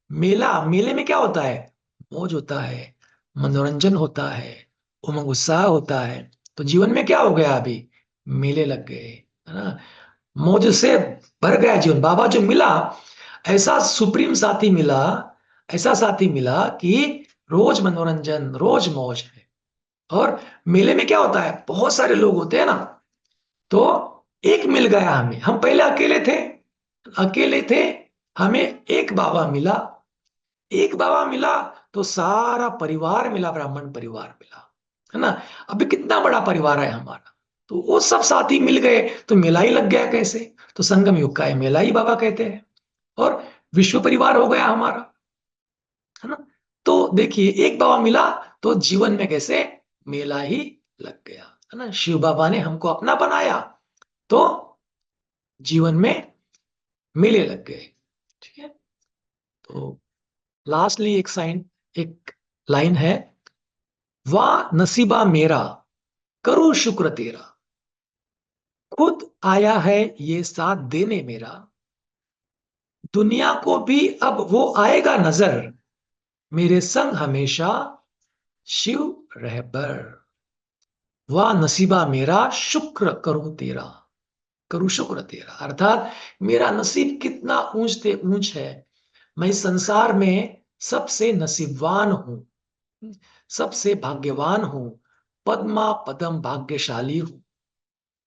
S1: मेला, मेले में क्या होता है, मौज होता है, मनोरंजन होता है, उमंग उत्साह होता है। तो जीवन में क्या हो गया अभी, मेले लग गए, है ना। मौज से भर गया जीवन। बाबा जो मिला, ऐसा सुप्रीम साथी मिला, ऐसा साथी मिला कि रोज मनोरंजन, रोज मौज है। और मेले में क्या होता है, बहुत सारे लोग होते हैं ना। तो एक मिल गया हमें, हम पहले अकेले थे, अकेले थे, हमें एक बाबा मिला। एक बाबा मिला तो सारा परिवार मिला, ब्राह्मण परिवार मिला, है ना। अभी कितना बड़ा परिवार है हमारा। तो वो सब साथी मिल गए तो मेला ही लग गया। कैसे, तो संगम युग का है मेला ही बाबा कहते हैं। और विश्व परिवार हो गया हमारा, है ना। तो देखिए, एक बाबा मिला तो जीवन में कैसे मेला ही लग गया, है ना। शिव बाबा ने हमको अपना बनाया, तो जीवन में मेले लग गए। ठीक है। तो लास्टली एक लाइन है। वाह नसीबा मेरा, करूं शुक्र तेरा, खुद आया है ये साथ देने मेरा। दुनिया को भी अब वो आएगा नजर, मेरे संग हमेशा शिव रहबर। वाह नसीबा मेरा, शुक्र करूं तेरा। करूँ शुक्र तेरा। अर्थात मेरा नसीब कितना ऊंच से ऊंच है, मैं इस संसार में सबसे नसीबवान हूं, सबसे भाग्यवान हूं, पद्मा पदम भाग्यशाली हूं।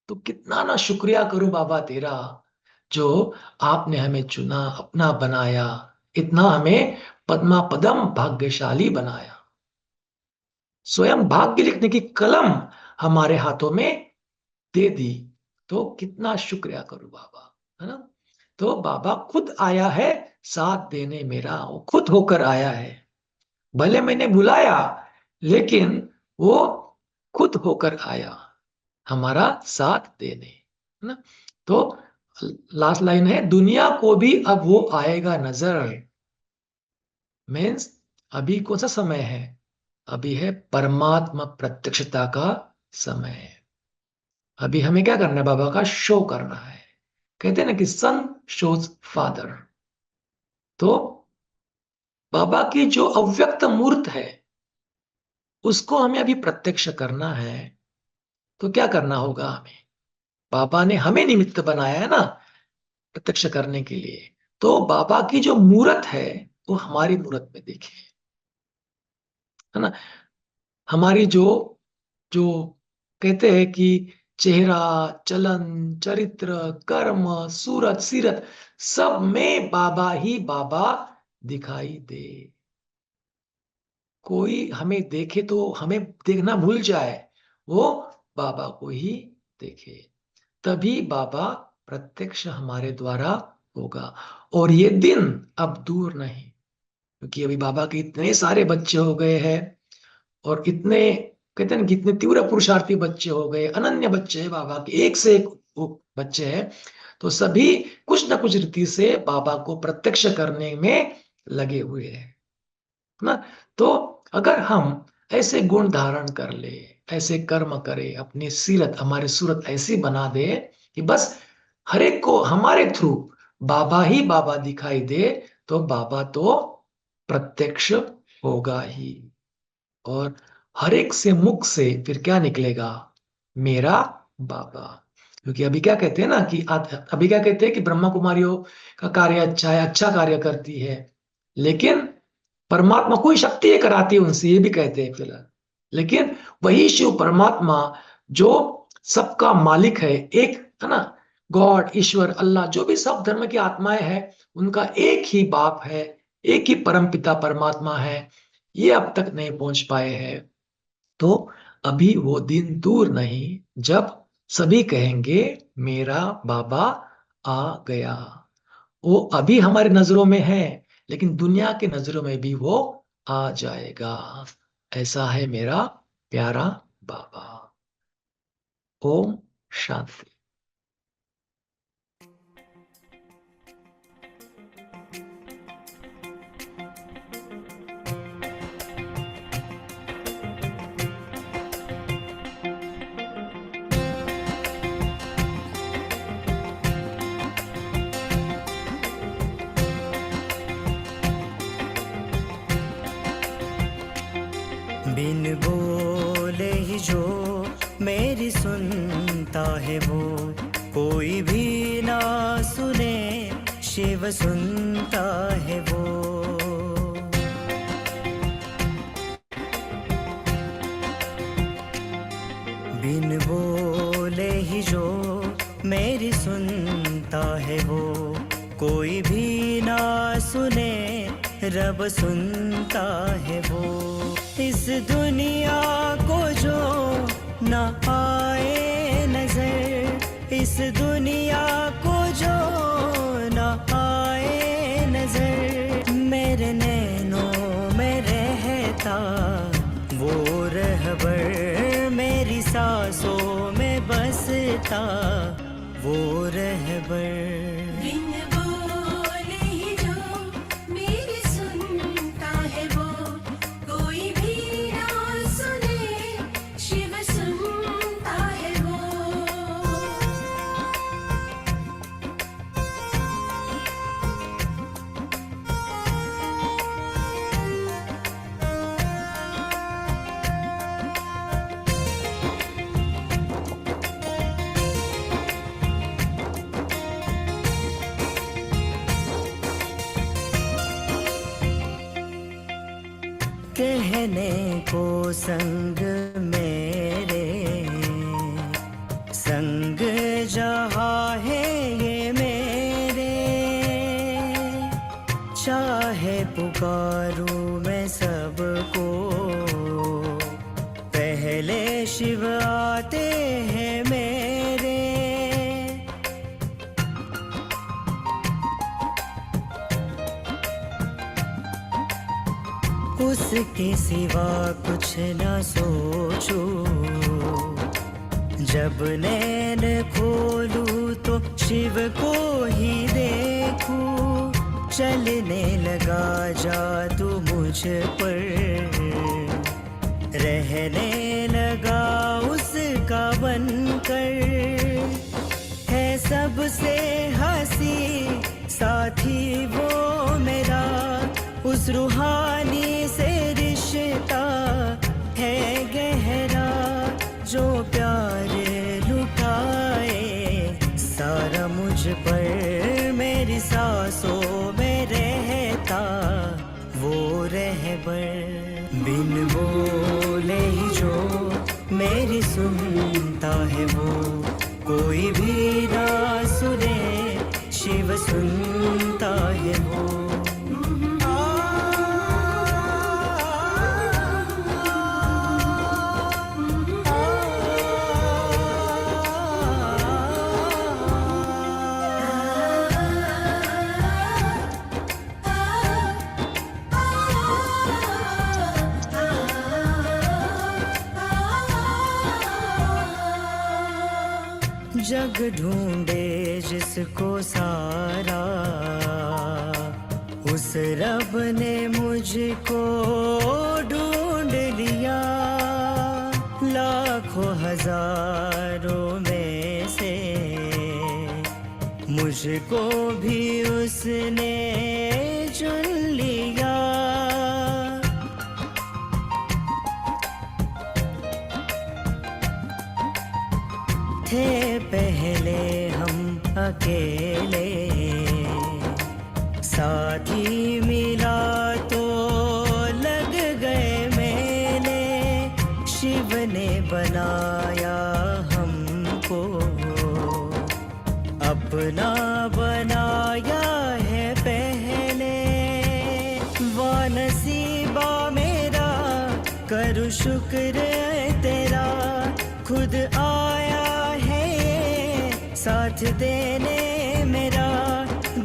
S1: तो कितना ना शुक्रिया करूं बाबा तेरा, जो आपने हमें चुना, अपना बनाया, इतना हमें पद्मा पदम भाग्यशाली बनाया, स्वयं भाग्य लिखने की कलम हमारे हाथों में दे दी। तो कितना शुक्रिया करूं बाबा, है ना। तो बाबा खुद आया है साथ देने मेरा, वो खुद होकर आया है। भले मैंने बुलाया, लेकिन वो खुद होकर आया हमारा साथ देने, है ना। तो लास्ट लाइन है, दुनिया को भी अब वो आएगा नजर। मीन्स अभी कौन सा समय है? अभी है परमात्मा प्रत्यक्षता का समय है। अभी हमें क्या करना है? बाबा का शो करना है। कहते हैं ना कि सन शोज फादर। तो बाबा की जो अव्यक्त मूर्त है, उसको हमें अभी प्रत्यक्ष करना है। तो क्या करना होगा हमें? बाबा ने हमें निमित्त बनाया है ना प्रत्यक्ष करने के लिए। तो बाबा की जो मूर्त है, वो हमारी मूर्त में देखे, है ना। हमारी जो जो कहते हैं कि चेहरा, चलन, चरित्र, कर्म, सूरत, सीरत, सब में बाबा ही बाबा दिखाई दे। कोई हमें देखे तो हमें देखना भूल जाए, वो बाबा को ही देखे, तभी बाबा प्रत्यक्ष हमारे द्वारा होगा। और ये दिन अब दूर नहीं, क्योंकि अभी बाबा के इतने सारे बच्चे हो गए हैं, और इतने कहते हैं ना कि इतने तीव्र पुरुषार्थी बच्चे हो गए, अनन्य बच्चे हैं बाबा के, एक से एक वो बच्चे हैं। तो सभी कुछ ना कुछ रीति से बाबा को प्रत्यक्ष करने में लगे हुए हैं, ना। तो अगर हम ऐसे गुण धारण कर ले, ऐसे कर्म करे, अपनी सीरत, हमारी सूरत ऐसी बना दे कि बस हर एक को हमारे थ्रू बाबा ही बाबा दिखाई दे, तो बाबा तो प्रत्यक्ष होगा ही। और हर एक से मुख से फिर क्या निकलेगा? मेरा बाबा। क्योंकि अभी क्या कहते हैं ना कि अभी क्या कहते हैं कि ब्रह्मा कुमारियों का कार्य अच्छा है, अच्छा कार्य करती है, लेकिन परमात्मा कोई शक्ति है कराती है उनसे, ये भी कहते हैं फिलहाल। लेकिन वही शिव परमात्मा जो सबका मालिक है, एक, है ना, गॉड, ईश्वर, अल्लाह, जो भी सब धर्म की आत्माएं हैं, उनका एक ही बाप है, एक ही परम पिता परमात्मा है, ये अब तक नहीं पहुंच पाए हैं। तो अभी वो दिन दूर नहीं जब सभी कहेंगे मेरा बाबा आ गया। वो अभी हमारे नजरों में है, लेकिन दुनिया के नजरों में भी वो आ जाएगा। ऐसा है मेरा प्यारा बाबा। ओम शांति।
S2: बिन बोले ही जो मेरी सुनता है वो, कोई भी ना सुने शिव सुनता है वो। बिन बोले ही जो मेरी सुनता है वो, कोई भी ना सुने रब सुनता है वो। इस दुनिया को जो न आए नजर, इस दुनिया को जो न आए नजर, मेरे नैनों में रहता वो रहबर, मेरी सांसों में बसता वो रहबर। कहने को संग मेरे, संग जहाँ है ये मेरे। चाहे पुकारूं मैं सबको, पहले शिव आते हैं मेरे। उसके सिवा कुछ न सोचूं, जब नैन खोलूं तो शिव को ही देखूं। चलने लगा जादू मुझ पर, रहने लगा उसका बनकर। है सबसे हंसी साथी वो मेरा, उस रूहानी से रिश्ता है गहरा। जो प्यार लुटाए सारा मुझ पर, मेरी सांसों में रहता वो रहबर। बिन बोले ही जो मेरी सुनता है वो, कोई भी ना सुने शिव सुनता है वो। जग ढूंढे जिसको सारा, उस रब ने मुझको ढूंढ लिया। लाखों हजारों में से मुझको भी उसने चुन लिया। थे पहले हम अकेले, साथी मिला तो लग गए मेले। शिव ने बनाया हमको, अपना बनाया है पहले। वाह नसीबा मेरा, करूँ शुक्र तेरा। खुद आया साथ देने मेरा,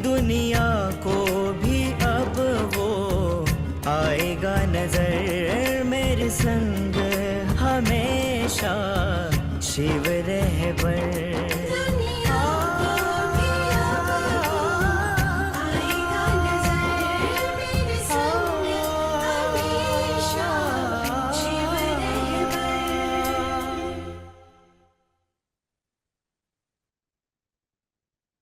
S2: दुनिया को भी अब वो आएगा नजर। मेरे संग हमेशा शिव रहबर।